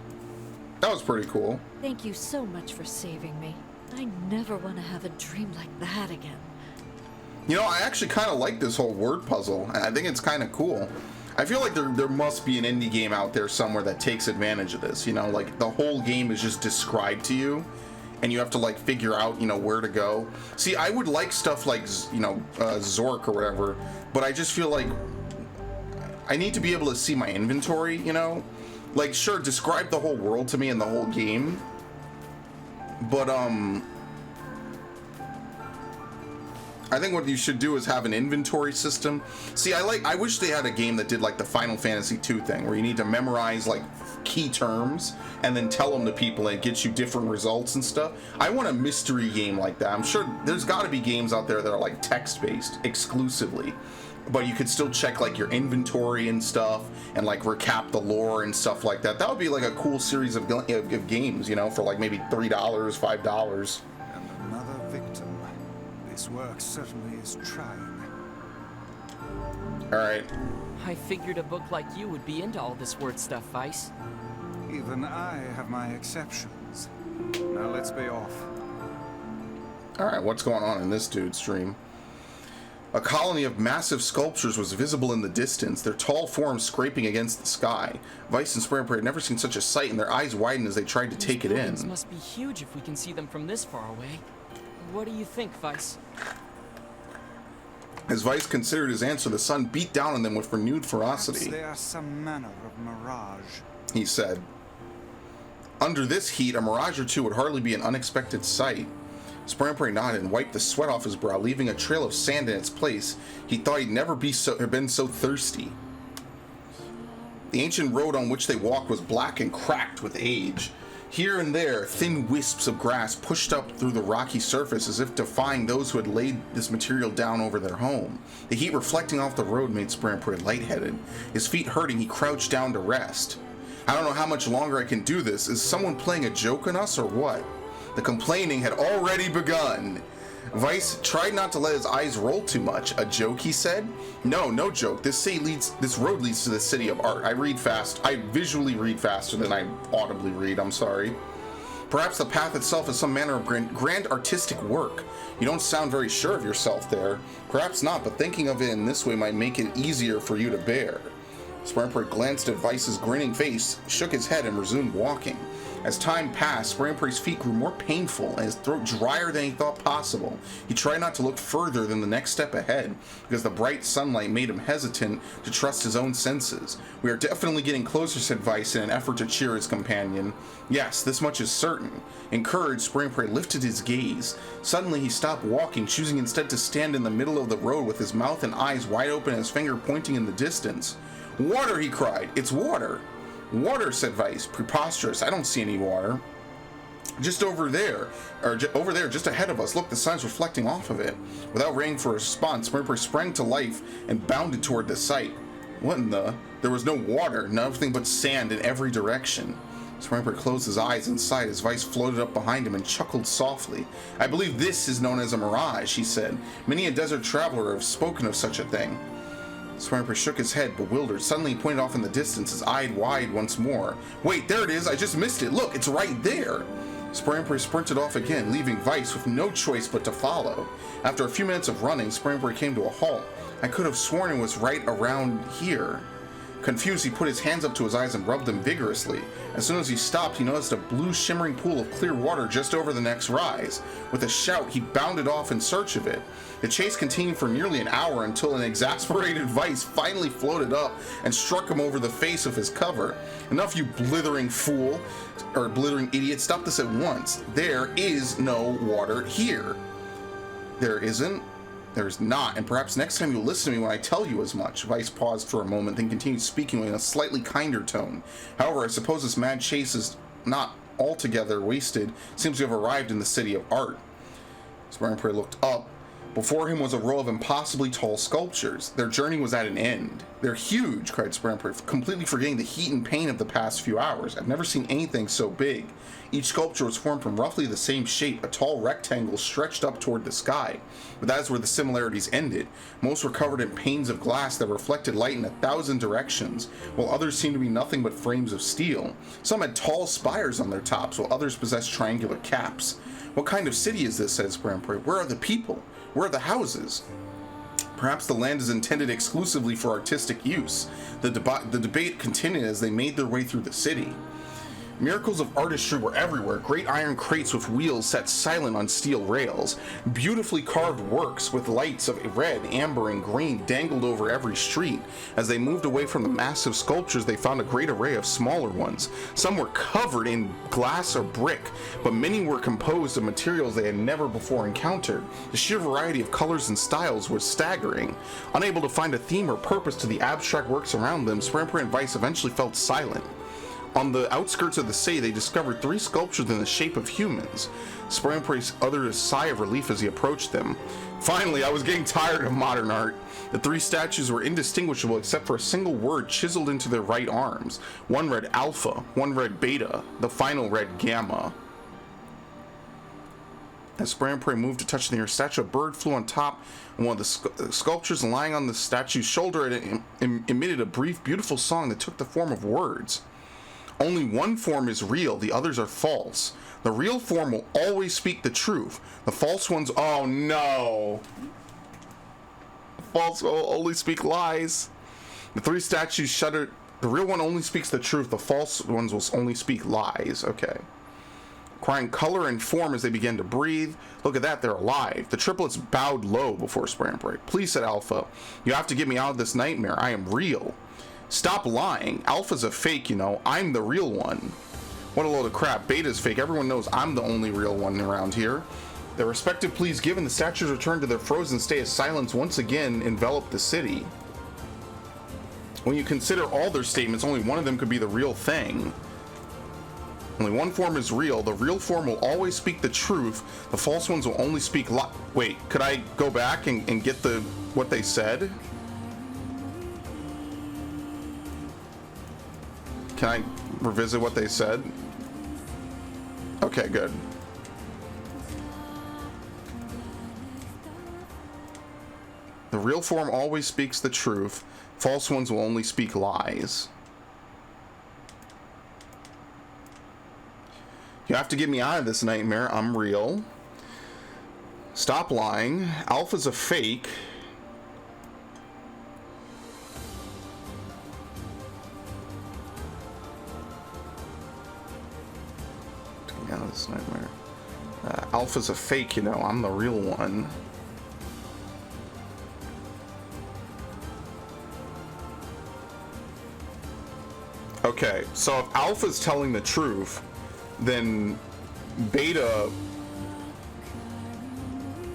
That was pretty cool. Thank you so much for saving me. I never want to have a dream like that again. You know, I actually kind of like this whole word puzzle. I think it's kind of cool. I feel like there must be an indie game out there somewhere that takes advantage of this. You know, like the whole game is just described to you, and you have to like figure out, you know, where to go. See, I would like stuff like, you know, Zork or whatever, but I just feel like I need to be able to see my inventory, you know? Like, sure, describe the whole world to me and the whole game, but I think what you should do is have an inventory system. See, I wish they had a game that did like the Final Fantasy II thing, where you need to memorize like key terms and then tell them to people and it gets you different results and stuff. I want a mystery game like that. I'm sure there's got to be games out there that are like text-based exclusively, but you could still check like your inventory and stuff and like recap the lore and stuff like that. That would be like a cool series of games, you know, for like maybe $3, $5. And another victim. This work certainly is trying. All right. I figured a book like you would be into all this word stuff, Weiss. Even I have my exceptions. Now let's be off. All right, what's going on in this dude's dream? A colony of massive sculptures was visible in the distance, their tall forms scraping against the sky. Weiss and Spray and Pray had never seen such a sight, and their eyes widened as they tried to take it in. These must be huge if we can see them from this far away. What do you think, Weiss? As Weiss considered his answer, the sun beat down on them with renewed ferocity. Perhaps they are some manner of mirage, he said. Under this heat, a mirage or two would hardly be an unexpected sight. Spray and Pray nodded and wiped the sweat off his brow, leaving a trail of sand in its place. He thought he'd never been so thirsty. The ancient road on which they walked was black and cracked with age. Here and there, thin wisps of grass pushed up through the rocky surface as if defying those who had laid this material down over their home. The heat reflecting off the road made Spray and Pray lightheaded. His feet hurting, he crouched down to rest. I don't know how much longer I can do this. Is someone playing a joke on us or what? The complaining had already begun. Weiss tried not to let his eyes roll too much. A joke, he said? No, no joke. This road leads to the city of art. I read fast. I visually read faster than I audibly read. I'm sorry. Perhaps the path itself is some manner of grand artistic work. You don't sound very sure of yourself there. Perhaps not, but thinking of it in this way might make it easier for you to bear. Sprampert glanced at Vice's grinning face, shook his head, and resumed walking. As time passed, Sprampert's feet grew more painful and his throat drier than he thought possible. He tried not to look further than the next step ahead, because the bright sunlight made him hesitant to trust his own senses. We are definitely getting closer, said Vice in an effort to cheer his companion. Yes, this much is certain. Encouraged, Sprampert lifted his gaze. Suddenly he stopped walking, choosing instead to stand in the middle of the road with his mouth and eyes wide open and his finger pointing in the distance. Water, he cried. It's water. Water, said Vice. Preposterous. I don't see any water. Just over there, over there, just ahead of us. Look, the sun's reflecting off of it. Without waiting for a response, Spramper sprang to life and bounded toward the sight. What in the? There was no water, nothing but sand in every direction. Spramper closed his eyes and sighed as Vice floated up behind him and chuckled softly. I believe this is known as a mirage, he said. Many a desert traveler have spoken of such a thing. Spramper shook his head, bewildered. Suddenly he pointed off in the distance, his eye wide once more. Wait, there it is! I just missed it! Look, it's right there! Spramper sprinted off again, leaving Vice with no choice but to follow. After a few minutes of running, Spramper came to a halt. I could have sworn it was right around here. Confused, he put his hands up to his eyes and rubbed them vigorously. As soon as he stopped, he noticed a blue shimmering pool of clear water just over the next rise. With a shout, he bounded off in search of it. The chase continued for nearly an hour until an exasperated Vice finally floated up and struck him over the face with his cover. Enough, you blithering fool, or blithering idiot, stop this at once. There is no water here. There isn't? There's not, and perhaps next time you'll listen to me when I tell you as much. Vice paused for a moment, then continued speaking in a slightly kinder tone. However, I suppose this mad chase is not altogether wasted. Seems to have arrived in the city of art. Spramper looked up. Before him was a row of impossibly tall sculptures. Their journey was at an end. They're huge, cried Spramper, completely forgetting the heat and pain of the past few hours. I've never seen anything so big. Each sculpture was formed from roughly the same shape, a tall rectangle stretched up toward the sky. But that is where the similarities ended. Most were covered in panes of glass that reflected light in 1,000 directions, while others seemed to be nothing but frames of steel. Some had tall spires on their tops, while others possessed triangular caps. What kind of city is this, said Spramper. Where are the people? Where are the houses? Perhaps the land is intended exclusively for artistic use. The debate continued as they made their way through the city. Miracles of artistry were everywhere. Great iron crates with wheels set silent on steel rails. Beautifully carved works with lights of red, amber, and green dangled over every street. As they moved away from the massive sculptures, they found a great array of smaller ones. Some were covered in glass or brick, but many were composed of materials they had never before encountered. The sheer variety of colors and styles was staggering. Unable to find a theme or purpose to the abstract works around them, Spramper and Vice eventually felt silent. On the outskirts of the city, they discovered 3 sculptures in the shape of humans. Spramper uttered a sigh of relief as he approached them. Finally, I was getting tired of modern art. The 3 statues were indistinguishable except for a single word chiseled into their right arms. One read Alpha, one read Beta, the final read Gamma. As Spramper moved to touch the nearest statue, a bird flew on top, and one of the sculptures lying on the statue's shoulder emitted a brief, beautiful song that took the form of words. Only one form is real, the others are false. The real form will always speak the truth. The false ones, oh no. The false will only speak lies. The 3 statues shuddered. The real one only speaks the truth. The false ones will only speak lies. Okay. Crying color and form as they began to breathe. Look at that, they're alive. The triplets bowed low before Spramper. Please, said Alpha. You have to get me out of this nightmare. I am real. Stop lying. Alpha's a fake, you know. I'm the real one. What a load of crap. Beta's fake. Everyone knows I'm the only real one around here. Their respective pleas given, the statues returned to their frozen state as silence once again enveloped the city. When you consider all their statements, only one of them could be the real thing. Only one form is real. The real form will always speak the truth. The false ones will only speak Wait, could I go back and get what they said? Can I revisit what they said? Okay, good. The real form always speaks the truth. False ones will only speak lies. You have to get me out of this nightmare. I'm real. Stop lying. Alpha's a fake. Get me out of this nightmare. Alpha's a fake, you know. I'm the real one. Okay, so if Alpha's telling the truth, then Beta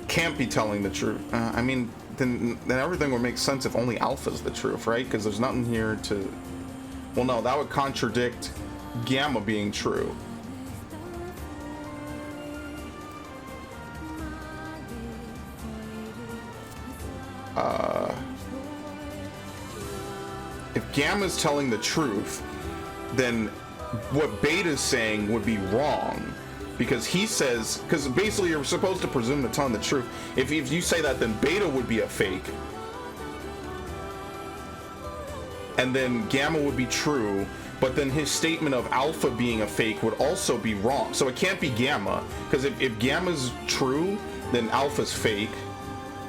can't be telling the truth. I mean, then everything would make sense if only Alpha's the truth, right? Because there's nothing here to... Well, no, that would contradict Gamma being true. If Gamma's telling the truth, then what Beta's saying would be wrong, because he says, because basically you're supposed to presume they're telling the truth. If you say that, then Beta would be a fake, and then Gamma would be true, but then his statement of Alpha being a fake would also be wrong. So it can't be Gamma, because if Gamma's true, then Alpha's fake,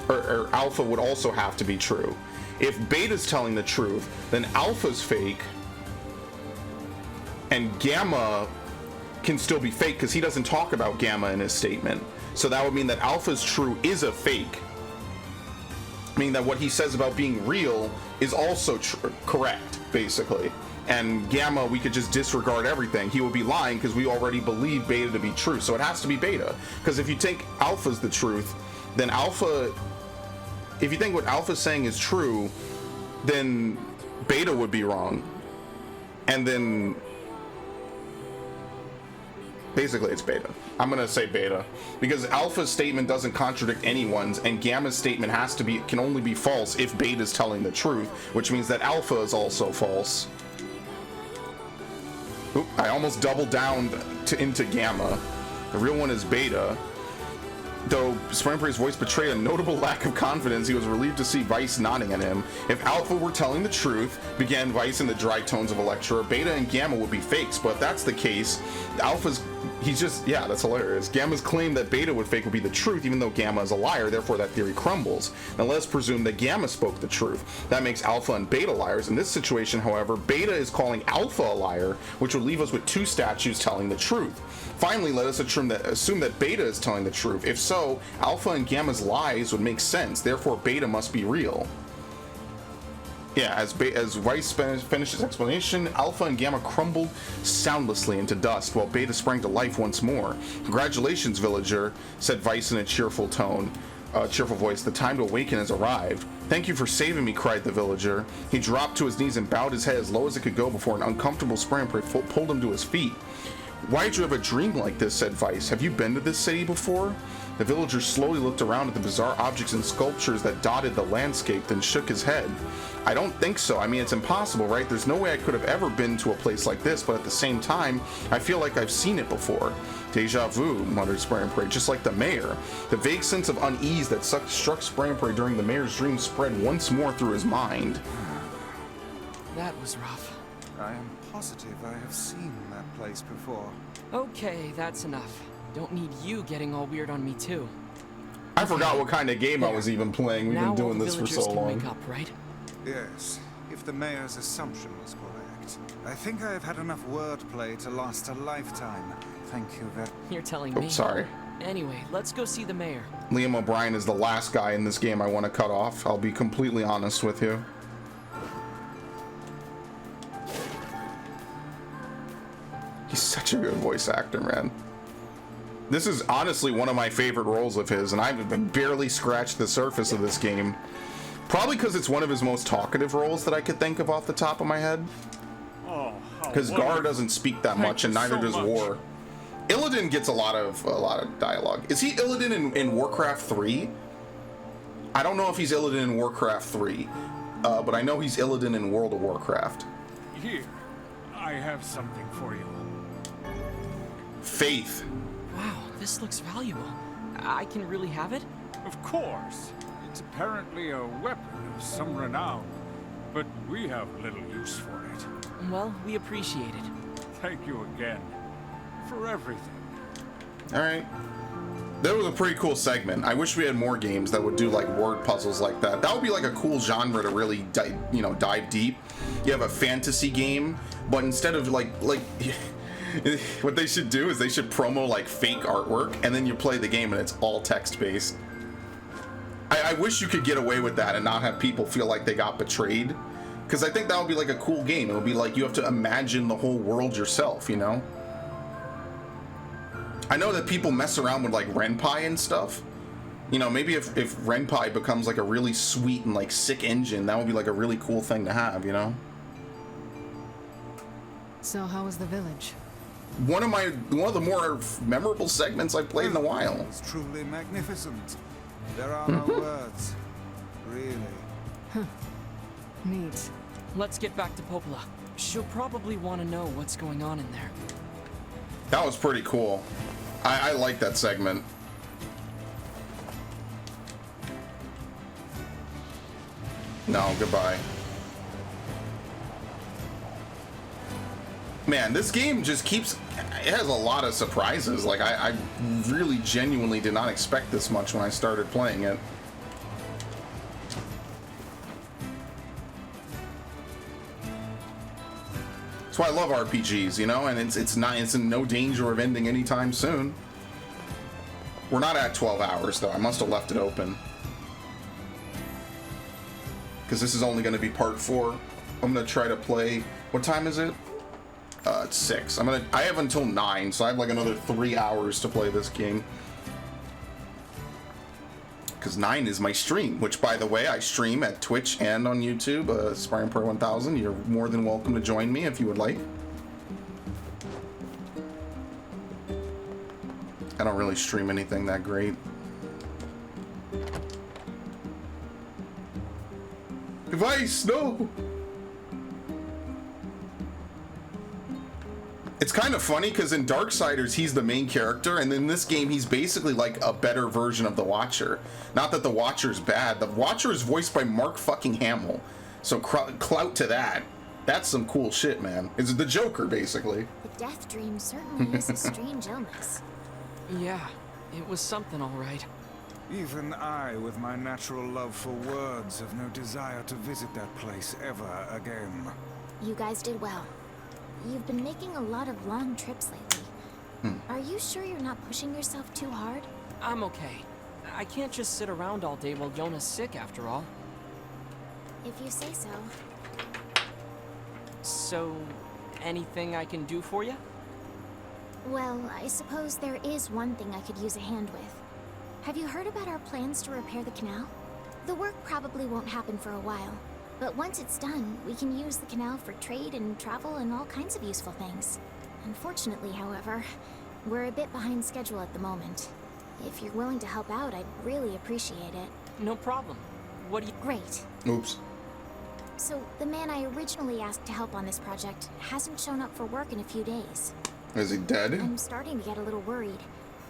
or Alpha would also have to be true. If Beta's telling the truth, then Alpha's fake, and Gamma can still be fake because he doesn't talk about Gamma in his statement. So that would mean that Alpha's true is a fake, meaning that what he says about being real is also correct, basically. And Gamma, we could just disregard everything. He would be lying because we already believe Beta to be true. So it has to be Beta, because if you think Alpha's the truth, then Alpha... If you think what Alpha's saying is true, then Beta would be wrong. And then... Basically, it's Beta. I'm gonna say Beta. Because Alpha's statement doesn't contradict anyone's, and Gamma's statement can only be false if Beta's telling the truth, which means that Alpha is also false. Oop, I almost doubled down into Gamma. The real one is Beta. Though Springpray's voice betrayed a notable lack of confidence, he was relieved to see Vice nodding at him. If Alpha were telling the truth, began Vice in the dry tones of a lecturer, Beta and Gamma would be fakes, but if that's the case, yeah, that's hilarious. Gamma's claim that Beta would fake would be the truth, even though Gamma is a liar, therefore that theory crumbles. Now let's presume that Gamma spoke the truth. That makes Alpha and Beta liars. In this situation, however, Beta is calling Alpha a liar, which would leave us with two statues telling the truth. Finally, let us assume that Beta is telling the truth. If so, Alpha and Gamma's lies would make sense, therefore Beta must be real. Yeah, as Vice finished his explanation, Alpha and Gamma crumbled soundlessly into dust, while Beta sprang to life once more. "Congratulations, villager," said Vice in a cheerful voice. "The time to awaken has arrived." "Thank you for saving me," cried the villager. He dropped to his knees and bowed his head as low as it could go before an uncomfortable Springprey pulled him to his feet. "Why did you have a dream like this?" said Vice. "Have you been to this city before?" The villager slowly looked around at the bizarre objects and sculptures that dotted the landscape, then shook his head. "I don't think so. I mean, it's impossible, right? There's no way I could have ever been to a place like this, but at the same time, I feel like I've seen it before." "Deja vu," muttered Springprey, "just like the mayor." The vague sense of unease that struck Springprey during the mayor's dream spread once more through his mind. That was rough. I am positive I have seen that place before. Okay, that's enough. Don't need you getting all weird on me too. I forgot what kind of game I was even playing. We've been doing this for so long. Wake up, right? Yes, if the mayor's assumption was correct. I think I have had enough wordplay to last a lifetime. Thank you very much. You're telling me. Sorry. Anyway, let's go see the mayor. Liam O'Brien is the last guy in this game I want to cut off. I'll be completely honest with you. He's such a good voice actor, man. This is honestly one of my favorite roles of his, and I've barely scratched the surface of this game. Probably because it's one of his most talkative roles that I could think of off the top of my head. Because Gar doesn't speak that much, and neither does War. Illidan gets a lot of dialogue. Is he Illidan in Warcraft 3? I don't know if he's Illidan in Warcraft 3, but I know he's Illidan in World of Warcraft. Here, I have something for you. Faith. Wow, this looks valuable. I can really have it? Of course. It's apparently a weapon of some renown, but we have little use for it. Well, we appreciate it. Thank you again. for everything. All right. That was a pretty cool segment. I wish we had more games that would do like word puzzles like that. That would be like a cool genre to really dive deep. You have a fantasy game, but instead of like what they should do is they should promo like fake artwork, and then you play the game and it's all text based. I wish you could get away with that and not have people feel like they got betrayed, because I think that would be like a cool game. It would be like you have to imagine the whole world yourself, you know? I know that people mess around with like Ren'Py and stuff. You know, maybe if Ren'Py becomes like a really sweet and like sick engine, that would be like a really cool thing to have, you know? So how was the village? One of the more memorable segments I've played in a while. It's truly magnificent. There are no words. Really. Huh. Neat. Let's get back to Popola. She'll probably want to know what's going on in there. That was pretty cool. I like that segment. No, goodbye. Man, this game just keeps... It has a lot of surprises. Like, I really genuinely did not expect this much when I started playing it. That's why I love RPGs, you know? And it's in no danger of ending anytime soon. We're not at 12 hours, though. I must have left it open. Because this is only going to be part 4. I'm going to try to play... What time is it? It's 6. I have until 9, so I have like another 3 hours to play this game. Because 9 is my stream, which, by the way, I stream at Twitch and on YouTube, Aspiring Pro 1000. You're more than welcome to join me if you would like. I don't really stream anything that great. Device, no! It's kind of funny because in Darksiders he's the main character, and in this game he's basically like a better version of the Watcher. Not that the Watcher's bad. The Watcher is voiced by Mark fucking Hamill, so clout to that. That's some cool shit, man. It's the Joker, basically. The death dream certainly is a strange illness. Yeah, it was something, all right. Even I, with my natural love for words, have no desire to visit that place ever again. You guys did well. You've been making a lot of long trips lately. Are you sure you're not pushing yourself too hard? I'm okay. I can't just sit around all day while Yona's sick, after all. If you say so. So, anything I can do for you? Well, I suppose there is one thing I could use a hand with. Have you heard about our plans to repair the canal? The work probably won't happen for a while. But once it's done, we can use the canal for trade and travel and all kinds of useful things. Unfortunately, however, we're a bit behind schedule at the moment. If you're willing to help out, I'd really appreciate it. No problem. What do you... Great. Oops. So, the man I originally asked to help on this project hasn't shown up for work in a few days. Is he dead? I'm starting to get a little worried.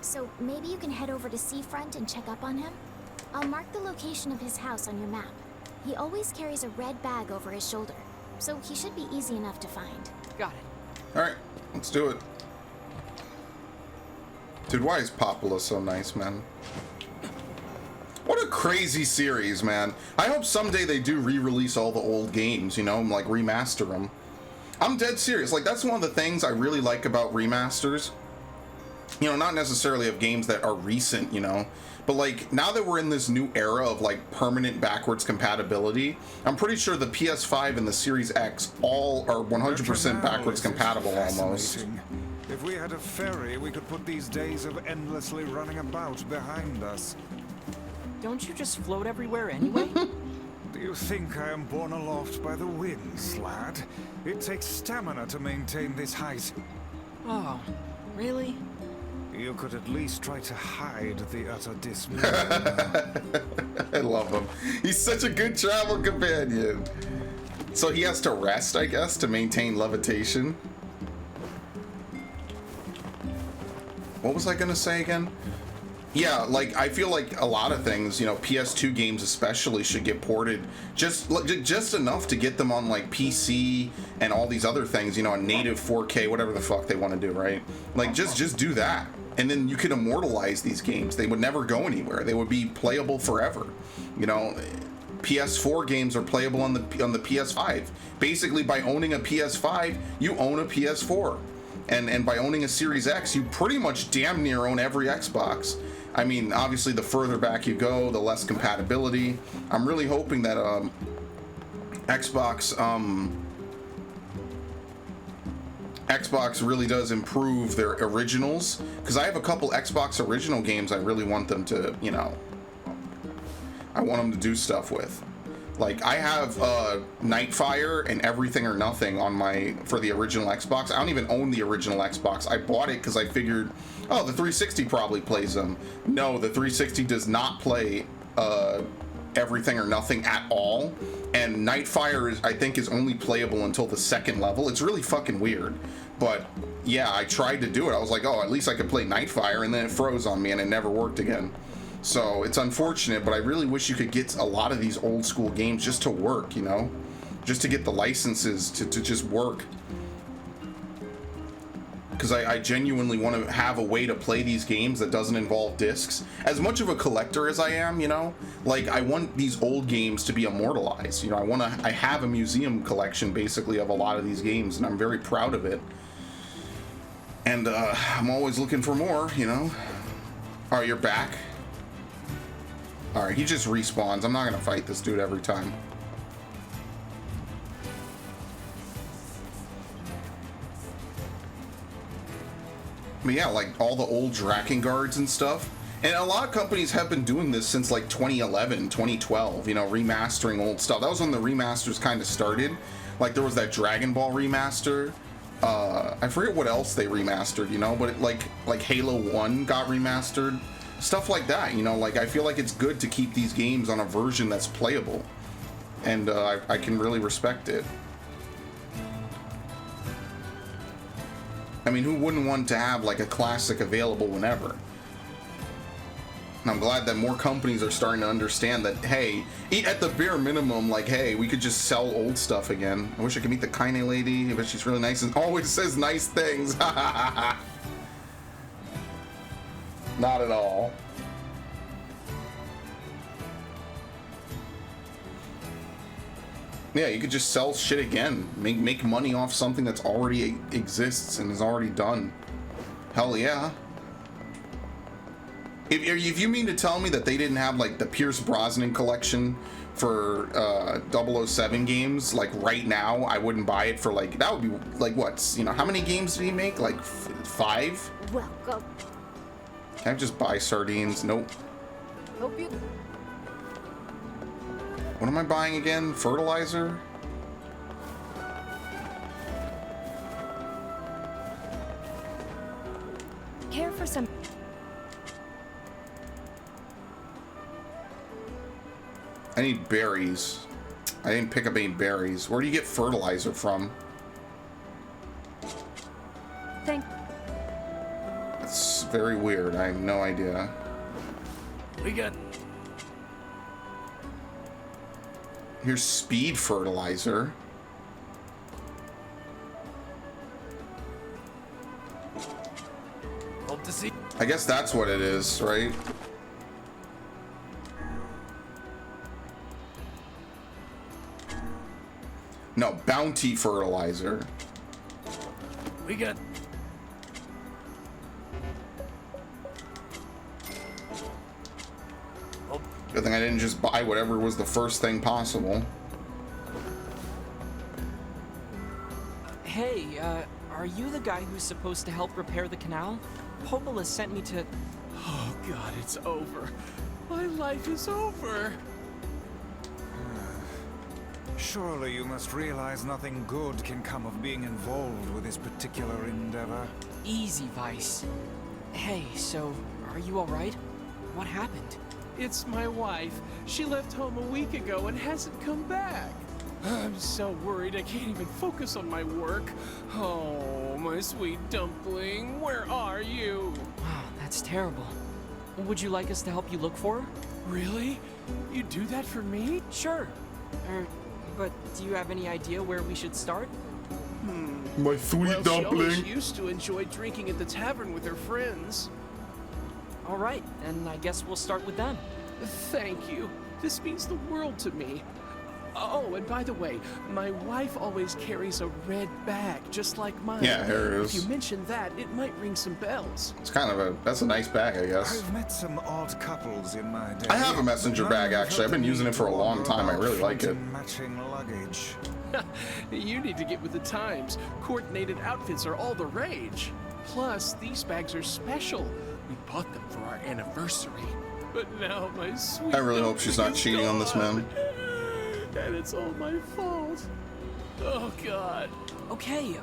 So, maybe you can head over to Seafront and check up on him? I'll mark the location of his house on your map. He always carries a red bag over his shoulder, so he should be easy enough to find. Got it. Alright, let's do it. Dude, why is Popola so nice, man? What a crazy series, man. I hope someday they do re-release all the old games, you know, and like remaster them. I'm dead serious. Like, that's one of the things I really like about remasters. You know, not necessarily of games that are recent, you know, but like now that we're in this new era of like permanent backwards compatibility, I'm pretty sure the PS5 and the Series X all are 100% backwards compatible almost. If we had a ferry, we could put these days of endlessly running about behind us. Don't you just float everywhere anyway? Do you think I am borne aloft by the winds, lad? It takes stamina to maintain this height. Oh, really? You could at least try to hide the utter dismay. I love him. He's such a good travel companion. So he has to rest, I guess, to maintain levitation. What was I gonna say again? Yeah, like I feel like a lot of things, you know, PS2 games especially should get ported just enough to get them on like PC and all these other things, you know, on native 4K, whatever the fuck they want to do, right? Like just do that, and then you could immortalize these games. They would never go anywhere. They would be playable forever. You know, PS4 games are playable on the PS5. Basically, by owning a PS5, you own a PS4, and by owning a Series X, you pretty much damn near own every Xbox. I mean, obviously, the further back you go, the less compatibility. I'm really hoping that Xbox really does improve their originals, because I have a couple Xbox original games I really want them to, you know, I want them to do stuff with. Like, I have Nightfire and Everything or Nothing on for the original Xbox. I don't even own the original Xbox. I bought it because I figured, oh, the 360 probably plays them. No, the 360 does not play Everything or Nothing at all. And Nightfire, I think, is only playable until the second level. It's really fucking weird. But, yeah, I tried to do it. I was like, oh, at least I could play Nightfire, and then it froze on me, and it never worked again. So it's unfortunate, but I really wish you could get a lot of these old school games just to work, you know? Just to get the licenses to just work. Because I genuinely want to have a way to play these games that doesn't involve discs. As much of a collector as I am, you know? Like, I want these old games to be immortalized. You know, I have a museum collection, basically, of a lot of these games, and I'm very proud of it. And I'm always looking for more, you know? Alright, you're back. Alright, he just respawns. I'm not gonna fight this dude every time. But yeah, like all the old Drakengard's and stuff. And a lot of companies have been doing this since like 2011, 2012, you know, remastering old stuff. That was when the remasters kind of started. Like there was that Dragon Ball remaster. I forget what else they remastered, you know, but it, like Halo 1 got remastered. Stuff like that, you know, like I feel like it's good to keep these games on a version that's playable, and I can really respect it. I mean, who wouldn't want to have like a classic available whenever? And I'm glad that more companies are starting to understand that, hey, at the bare minimum, like, hey, we could just sell old stuff again. I wish I could meet the Kaine lady, but she's really nice and always says nice things. Not at all. Yeah, you could just sell shit again. Make money off something that's already exists and is already done. Hell yeah. If you mean to tell me that they didn't have like the Pierce Brosnan collection for 007 games like right now, I wouldn't buy it for like, that would be like what, you know, how many games did he make? Like 5? Welcome. Can I just buy sardines? Nope. Hope you. What am I buying again? Fertilizer? Care for some. I need berries. I didn't pick up any berries. Where do you get fertilizer from? Thank. That's very weird. I have no idea. We got. Here's speed fertilizer. Hope to see. I guess that's what it is, right? No, bounty fertilizer. We got. Good thing I didn't just buy whatever was the first thing possible. Hey, are you the guy who's supposed to help repair the canal? Popola sent me to... Oh god, it's over. My life is over. Surely you must realize nothing good can come of being involved with this particular endeavor. Easy, Vice. Hey, so, are you alright? What happened? It's my wife. She left home a week ago and hasn't come back. I'm so worried I can't even focus on my work. Oh, my sweet dumpling, where are you? Wow, that's terrible. Would you like us to help you look for her? Really? You do that for me? Sure. But do you have any idea where we should start? My sweet Well, dumpling. she always used to enjoy drinking at the tavern with her friends. All right, and I guess we'll start with them. Thank you. This means the world to me. Oh, and by the way, my wife always carries a red bag, just like mine. Yeah, here it is. If you mention that, it might ring some bells. It's kind of that's a nice bag, I guess. I've met some odd couples in my day. I have a messenger bag, actually. I've been using it for a long time. I really like it. Matching luggage. You need to get with the times. Coordinated outfits are all the rage. Plus, these bags are special. We bought them for our anniversary. But now my sweet... I really hope she's not cheating on this man. And it's all my fault. Oh, God. Okay.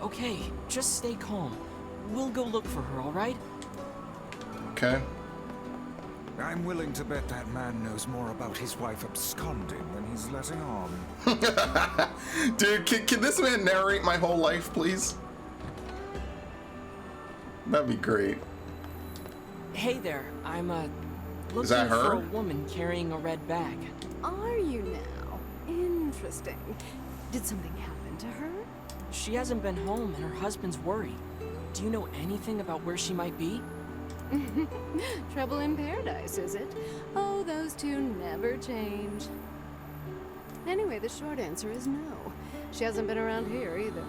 Just stay calm. We'll go look for her, all right? Okay. I'm willing to bet that man knows more about his wife absconding than he's letting on. Dude, can this man narrate my whole life, please? That'd be great. Hey there, I'm looking Is that her? for a woman carrying a red bag. Are you now? Interesting. Did something happen to her? She hasn't been home and her husband's worried. Do you know anything about where she might be? Trouble in paradise, is it? Oh, those two never change. Anyway, the short answer is no. She hasn't been around here either.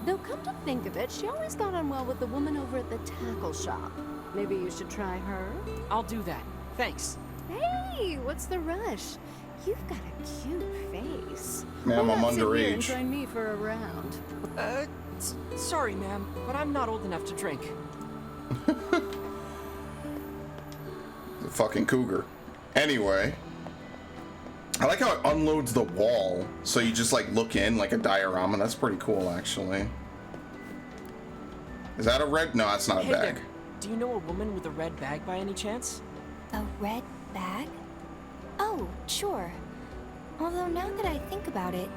Though come to think of it, she always got on well with the woman over at the tackle shop. Maybe you should try her? I'll do that. Thanks. Hey, what's the rush? You've got a cute face. Ma'am, Why I'm not sit here and underage. join me for a round. Sorry, ma'am, but I'm not old enough to drink. The fucking cougar. Anyway. I like how it unloads the wall, so you just like look in like a diorama. That's pretty cool, actually. Is that a red? No, that's not a Hey bag. there. Do you know a woman with a red bag by any chance? A red bag? Oh, sure. Although now that I think about it,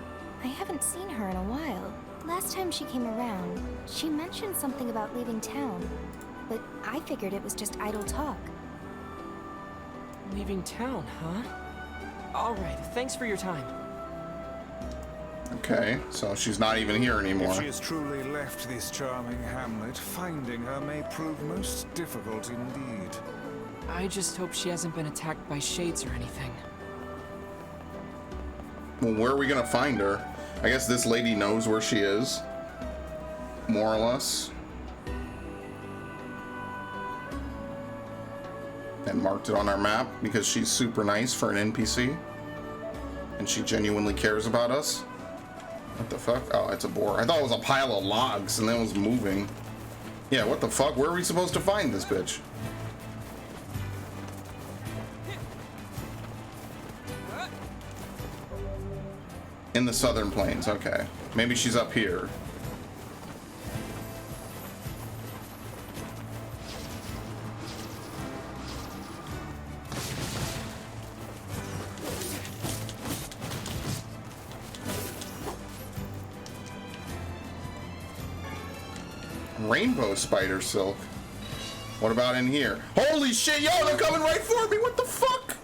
I haven't seen her in a while. Last time she came around, she mentioned something about leaving town, but I figured it was just idle talk. Leaving town, huh? All right, thanks for your time. Okay, so she's not even here anymore. If she has truly left this charming hamlet, finding her may prove most difficult indeed. I just hope she hasn't been attacked by shades or anything. Well, where are we gonna find her? I guess this lady knows where she is. More or less. And marked it on our map because she's super nice for an NPC. And she genuinely cares about us. What the fuck? Oh, it's a boar. I thought it was a pile of logs and then it was moving. Yeah, what the fuck? Where are we supposed to find this bitch? In the southern plains, okay. Maybe she's up here. Rainbow spider silk. What about in here? Holy shit, yo, they're coming right for me. What the fuck?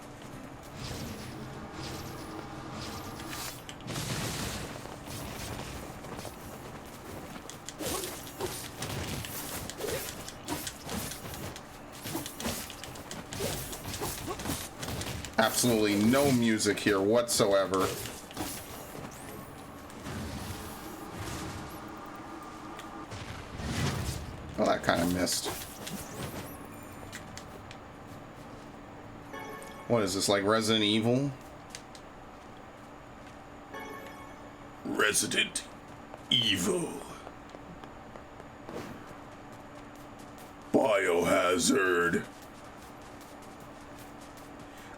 Absolutely no music here whatsoever. Well, that kind of missed. What is this, like Resident Evil? Resident Evil. Biohazard.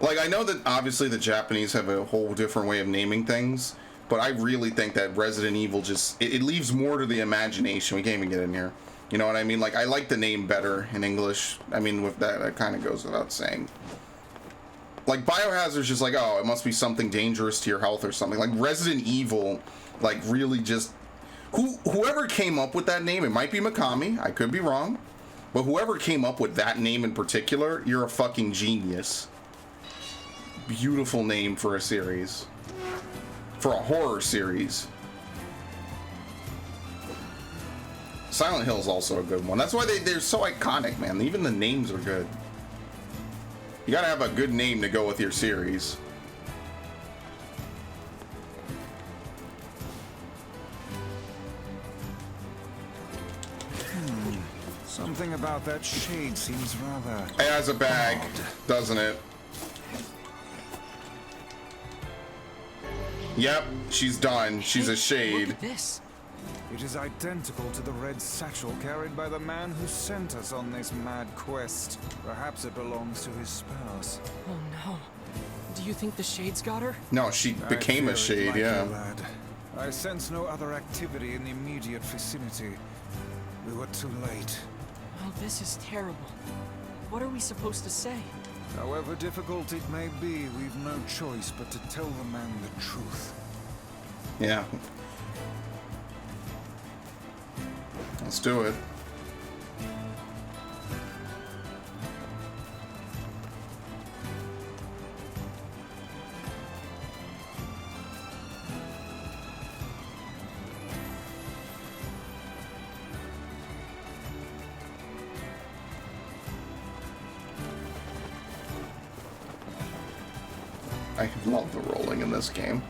Like, I know that obviously the Japanese have a whole different way of naming things, but I really think that Resident Evil just, it leaves more to the imagination. We can't even get in here. You know what I mean? Like, I like the name better in English. I mean, with that kind of goes without saying. Like, Biohazard's just like, oh, it must be something dangerous to your health or something. Like, Resident Evil, like, really just... Whoever came up with that name, it might be Mikami, I could be wrong, But whoever came up with that name in particular, you're a fucking genius. Beautiful name for a series. For a horror series. Silent Hill is also a good one. That's why they're so iconic, man. Even the names are good. You gotta have a good name to go with your series. Something about that shade seems rather... It has a bag, doesn't it? Yep, she's done. She's a shade. Look at this. It is identical to the red satchel carried by the man who sent us on this mad quest. Perhaps it belongs to his spouse. Oh no. Do you think the shades got her? No, she became a shade, yeah. Lad. I sense no other activity in the immediate vicinity. We were too late. Oh, this is terrible. What are we supposed to say? However difficult it may be, we've no choice but to tell the man the truth. Yeah. Let's do it. I love the rolling in this game.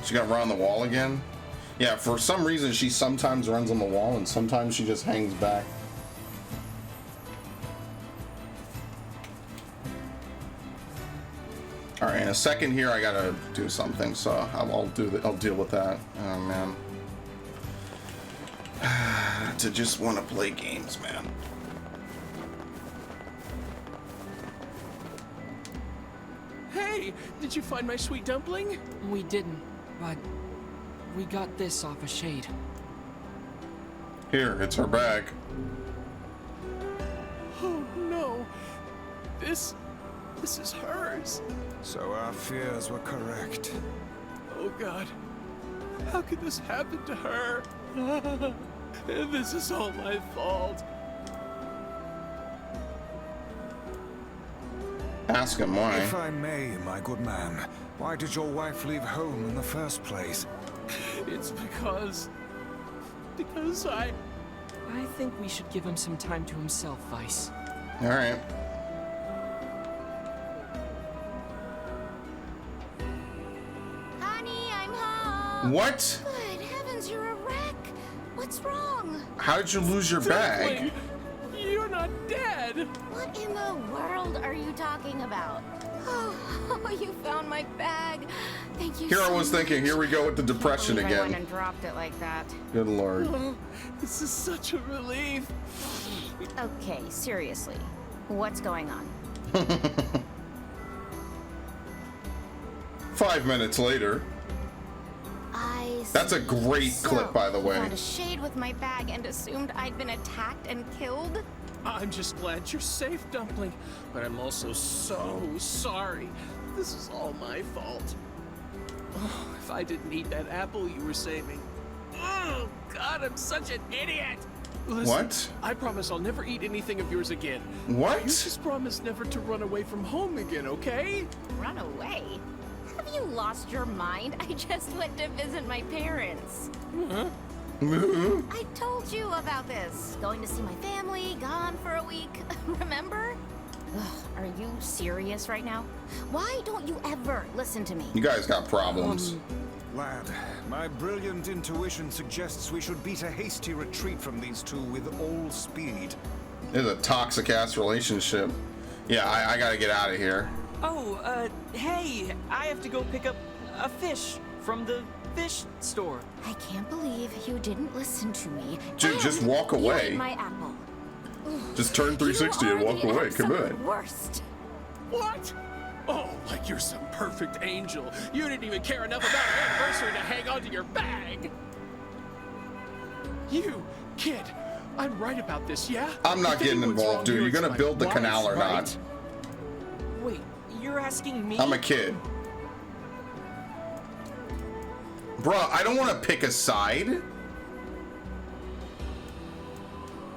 She got run on the wall again. Yeah, for some reason she sometimes runs on the wall and sometimes she just hangs back. All right, in a second here I gotta do something, so I'll deal with that. Oh man, to just want to play games, man. Hey, did you find my sweet dumpling? We didn't, but we got this off a shade. Here, it's her bag. Oh no, this is hers. So our fears were correct. Oh God, how could this happen to her? This is all my fault. Ask him why. If I may, my good man, why did your wife leave home in the first place? It's because I think we should give him some time to himself, Vice. All right. Honey, I'm home. What? Good heavens, you're a wreck. What's wrong? How did you lose your bag? You're not dead. What in the world are you talking about? Oh, you found my bag. Thank you. Here so I was thinking, much. here we go with the depression Can't believe I again. went and dropped it like that. Good lord. Oh, this is such a relief. Okay, seriously, what's going on? 5 minutes later. That's a great clip, by the way. You found a shade with my bag and assumed I'd been attacked and killed? I'm just glad you're safe, Dumpling. But I'm also so sorry. This is all my fault. Oh, if I didn't eat that apple you were saving. Oh, God, I'm such an idiot. Listen, What? I promise I'll never eat anything of yours again. What? You just promise never to run away from home again, okay? Run away? Have you lost your mind? I just went to visit my parents. Huh? I told you about this. Going to see my family, gone for a week. Remember? Ugh, are you serious right now? Why don't you ever listen to me? You guys got problems. Lad, my brilliant intuition suggests we should beat a hasty retreat from these two with all speed. It's a toxic ass relationship. Yeah, I gotta get out of here. Oh, hey, I have to go pick up a fish from the fish store. I can't believe you didn't listen to me. Dude, just and walk you away. ate my apple. Just turn 360 and walk away. Come on. Worst. What? Oh, like you're some perfect angel. You didn't even care enough about our anniversary to hang on to your bag. You, kid, I'm right about this, yeah? I'm not If getting anyone's involved, wrong dude. here, You're it's gonna my build the wife, canal or right? not. Wait, you're asking me? I'm a kid. Bruh, I don't want to pick a side.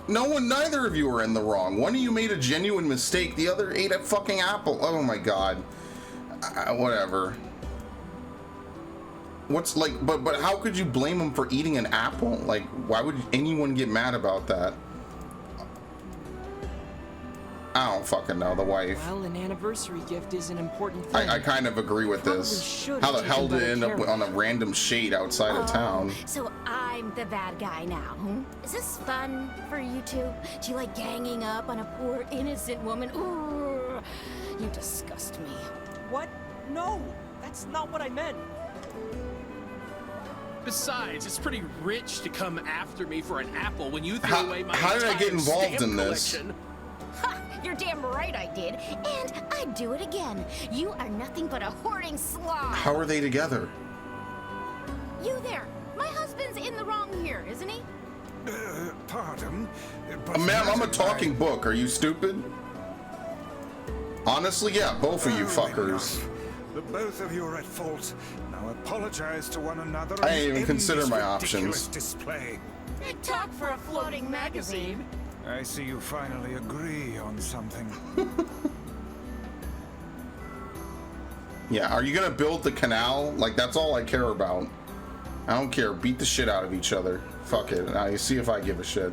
Neither of you are in the wrong. One of you made a genuine mistake. The other ate a fucking apple. Oh my god. Whatever. What's like, but how could you blame him for eating an apple? Like, why would anyone get mad about that? I don't fucking know, the wife. Well, an anniversary gift is an important thing. I kind of agree with this. How the hell did it end up on a random shade outside of town? So I'm the bad guy now, hmm? Is this fun for you two? Do you like ganging up on a poor innocent woman? Ooh, you disgust me. What? No, that's not what I meant. Besides, it's pretty rich to come after me for an apple when you threw away my How did I get involved in this? Collection. Ha! You're damn right I did. And I'd do it again. You are nothing but a hoarding slob. How are they together? You there. My husband's in the wrong here, isn't he? Pardon? Ma'am, I'm a talking book. Are you stupid? Honestly, yeah, both of you fuckers. The both of you are at fault. Now apologize to one another. I didn't even consider my options. Display. Big talk for a floating magazine. I see you finally agree on something. Yeah, are you gonna build the canal? Like, that's all I care about. I don't care. Beat the shit out of each other. Fuck it. I see if I give a shit.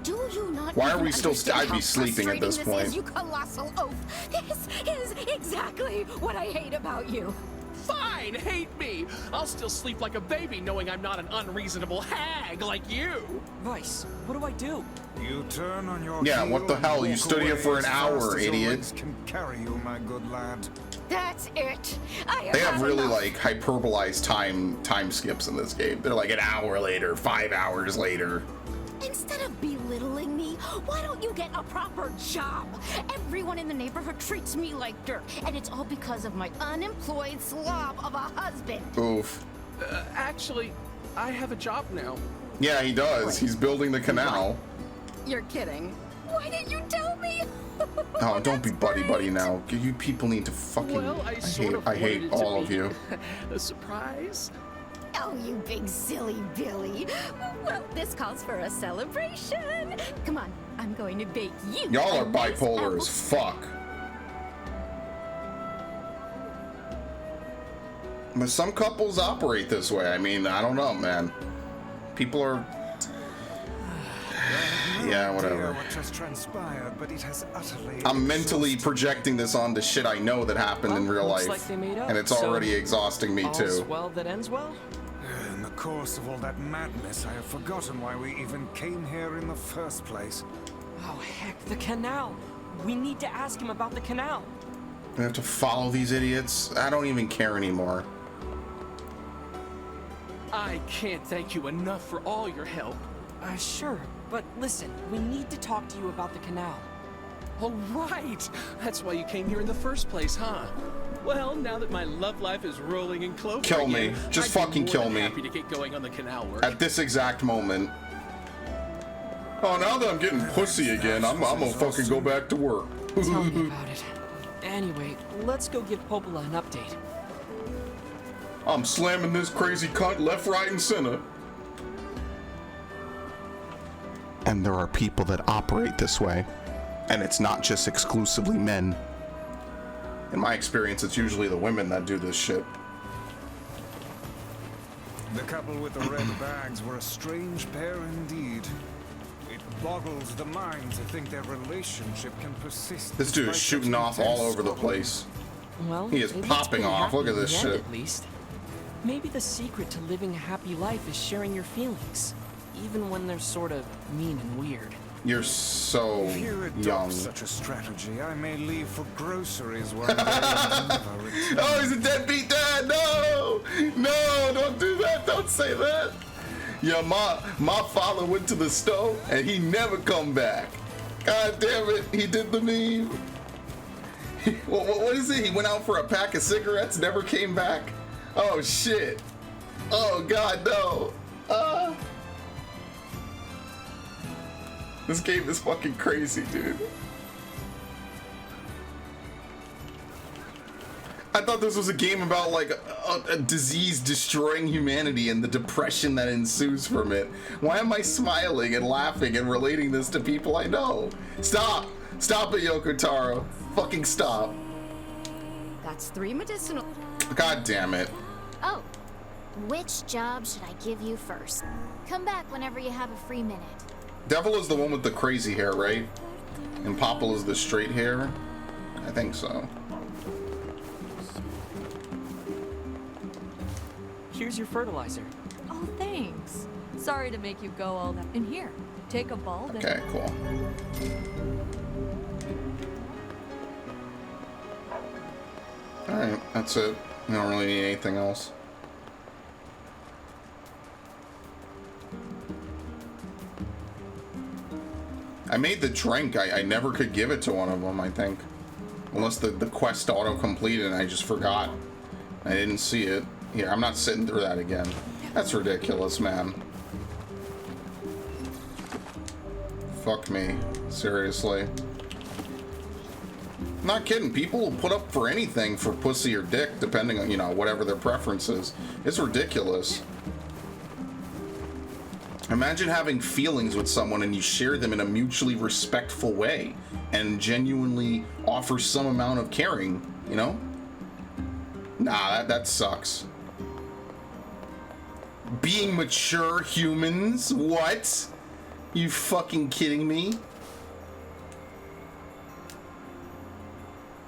Do you not Why are we even still? understand I'd be how sleeping at this frustrating point. is, you colossal oaf. This is exactly what I hate about you. Fine, hate me. I'll still sleep like a baby knowing I'm not an unreasonable hag like you. Vice, what do I do? You turn on your Yeah, what the hell? You stood here for an hour, idiot. Can carry you, my good lad. That's it. They have really like hyperbolized time skips in this game. They're like an hour later, 5 hours later. Instead of belittling me, why don't you get a proper job? Everyone in the neighborhood treats me like dirt, and it's all because of my unemployed slob of a husband. Oof. Actually, I have a job now. Yeah, he does. He's building the canal. You're kidding. Why didn't you tell me? Oh, don't be buddy now. You people need to fucking. Well, I hate all of you. A surprise? Oh, you big silly Billy. Well, this calls for a celebration. Come on, I'm going to bake you. Y'all a are nice bipolar apple. as fuck. But some couples operate this way. I mean, I don't know, man. People are. Yeah, whatever. What just transpired, but it has utterly I'm mentally projecting this onto shit I know that happened in real looks life, like they made up, and it's already exhausting me all's too. well that ends well? In the course of all that madness, I have forgotten why we even came here in the first place. Oh heck, the canal. We need to ask him about the canal. We have to follow these idiots. I don't even care anymore. I can't thank you enough for all your help. Sure, but listen, we need to talk to you about the canal. All right, that's why you came here in the first place, huh? Well, now that my love life is rolling in clover Kill me. again, Just I'd be fucking more kill than me. Happy to get going on the canal work. At this exact moment. Oh, now that I'm getting pussy again, I'm gonna fucking go back to work. Tell me about it. Anyway, let's go give Popola an update. I'm slamming this crazy cunt left, right, and center. And there are people that operate this way. And it's not just exclusively men. In my experience, it's usually the women that do this shit. The couple with the red bags were a strange pair indeed. It boggles the mind to think their relationship can persist. This dude is shooting off all over the place. Well, He is maybe it's popping pretty off. Look happy at this in the end, shit. At least. Maybe the secret to living a happy life is sharing your feelings, even when they're sort of mean and weird. You're so If you adopt young. such a strategy, I may leave for groceries one day and never return. Oh, he's a deadbeat dad. No, no, don't do that. Don't say that. Yeah, my father went to the store and he never come back. God damn it, he did the meme. What is it? He went out for a pack of cigarettes, never came back. Oh shit. Oh god, no. This game is fucking crazy, dude. I thought this was a game about like a disease destroying humanity and the depression that ensues from it. Why am I smiling and laughing and relating this to people I know? Stop! Stop it, Yoko Taro. Fucking stop. That's 3 medicinal. God damn it. Oh, which job should I give you first? Come back whenever you have a free minute. Devil is the one with the crazy hair, right? And Popple is the straight hair? I think so. Here's your fertilizer. Oh, thanks. Sorry to make you go all that. And here, take a bulb. Okay, cool. Alright, that's it. We don't really need anything else. I made the drink. I never could give it to one of them, I think. Unless the quest auto-completed and I just forgot. I didn't see it. Here, I'm not sitting through that again. That's ridiculous, man. Fuck me. Seriously. Not kidding. People will put up for anything for pussy or dick, depending on, you know, whatever their preference is. It's ridiculous. Imagine having feelings with someone and you share them in a mutually respectful way and genuinely offer some amount of caring, you know? Nah, that sucks. Being mature humans? What? You fucking kidding me?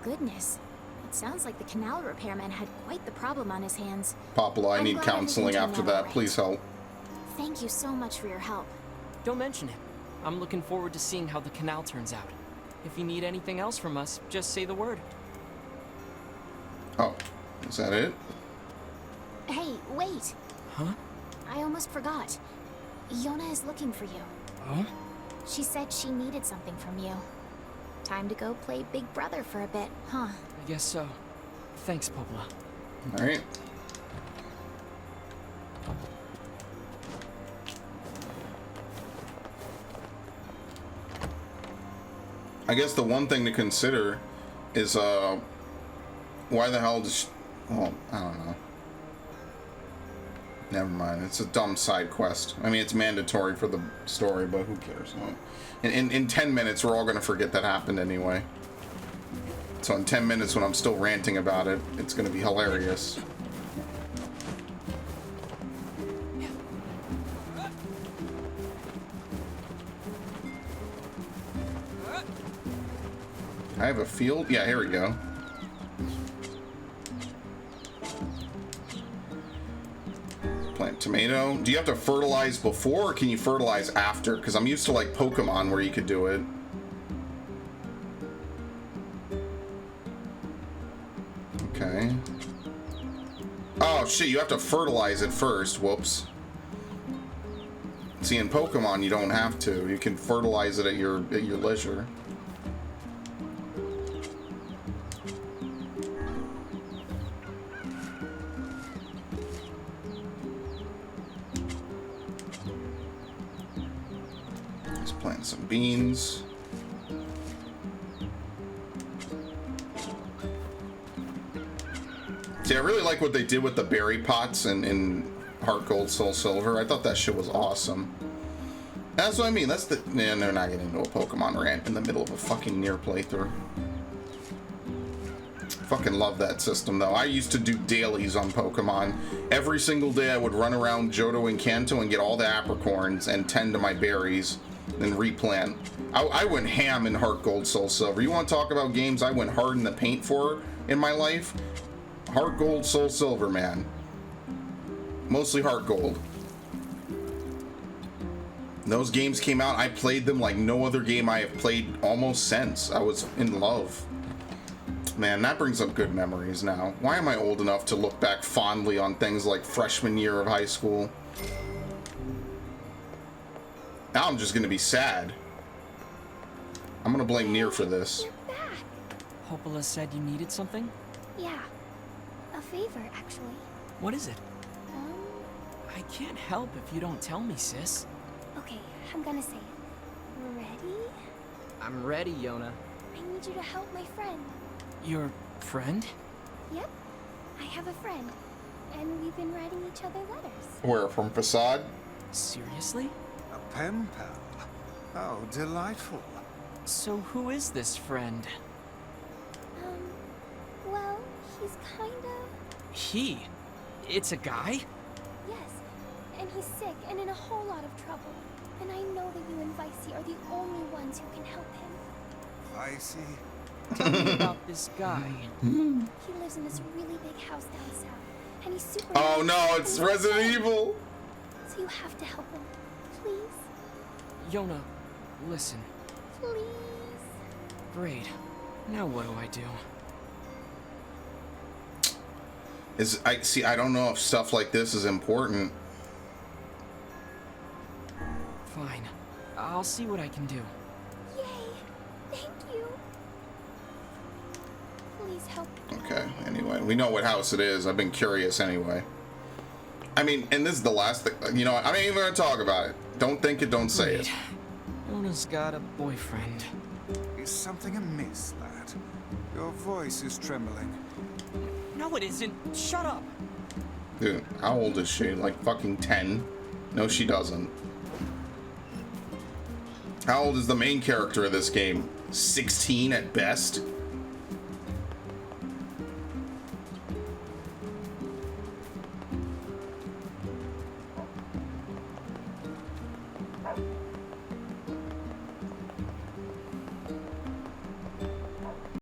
Goodness. It sounds like the canal repairman had quite the problem on his hands. Popolo, I need glad counseling everything after turned out that. all right. Please help. Thank you so much for your help. Don't mention it. I'm looking forward to seeing how the canal turns out. If you need anything else from us, just say the word. Oh, is that it? Hey, wait. Huh? I almost forgot. Yona is looking for you. Oh? She said she needed something from you. Time to go play Big Brother for a bit, huh? I guess so. Thanks, Popla. All right. I guess the one thing to consider is, why the hell does... Well, I don't know. Never mind. It's a dumb side quest. I mean, it's mandatory for the story, but who cares? In 10 minutes, we're all going to forget that happened anyway. So in 10 minutes, when I'm still ranting about it, it's going to be hilarious. I have a field? Yeah, here we go. Plant tomato. Do you have to fertilize before or can you fertilize after? Because I'm used to like Pokemon where you could do it. Okay. Oh shit, you have to fertilize it first. Whoops. See, in Pokemon you don't have to. You can fertilize it at your leisure. Let's plant some beans. See, I really like what they did with the berry pots in Heart Gold, Soul Silver. I thought that shit was awesome. That's what I mean. That's the... Yeah, they're not getting into a Pokemon rant in the middle of a fucking Nier playthrough. Fucking love that system, though. I used to do dailies on Pokemon. Every single day I would run around Johto and Kanto and get all the apricorns and tend to my berries, then replant. I went ham in Heart Gold, Soul Silver. You want to talk about games I went hard in the paint for in my life? Heart Gold, Soul Silver, man. Mostly Heart Gold. Those games came out, I played them like no other game I have played almost since. I was in love. Man, that brings up good memories now. Why am I old enough to look back fondly on things like freshman year of high school? Now I'm just gonna be sad. I'm gonna blame Nier for this. Popola said you needed something? Yeah. A favor, actually. What is it? I can't help if you don't tell me, sis. Okay, I'm gonna say it. Ready? I'm ready, Yona. I need you to help my friend. Your friend? Yep, I have a friend, and we've been writing each other letters. Where, from Facade? Seriously? A pen pal. Oh, delightful. So who is this friend? Well, he's kinda... He? It's a guy? Yes, and he's sick and in a whole lot of trouble. And I know that you and Vicey are the only ones who can help him. Vicey? Tell me about this guy. He lives in this really big house down south, and he's super... Oh no, it's Resident Evil! So you have to help him. Please? Yona, listen. Please? Great. Now what do I do? I don't know if stuff like this is important. Fine. I'll see what I can do. Yay! Thank you. Please help. Okay, anyway, we know what house it is. I've been curious anyway. I mean, and this is the last thing, you know, I'm not even gonna talk about it. Don't think it, don't say it. Yona's got a boyfriend. Is something amiss, lad? Your voice is trembling. No, it isn't. Shut up. Dude, how old is she? Like fucking 10? No, she doesn't. How old is the main character of this game? 16 at best?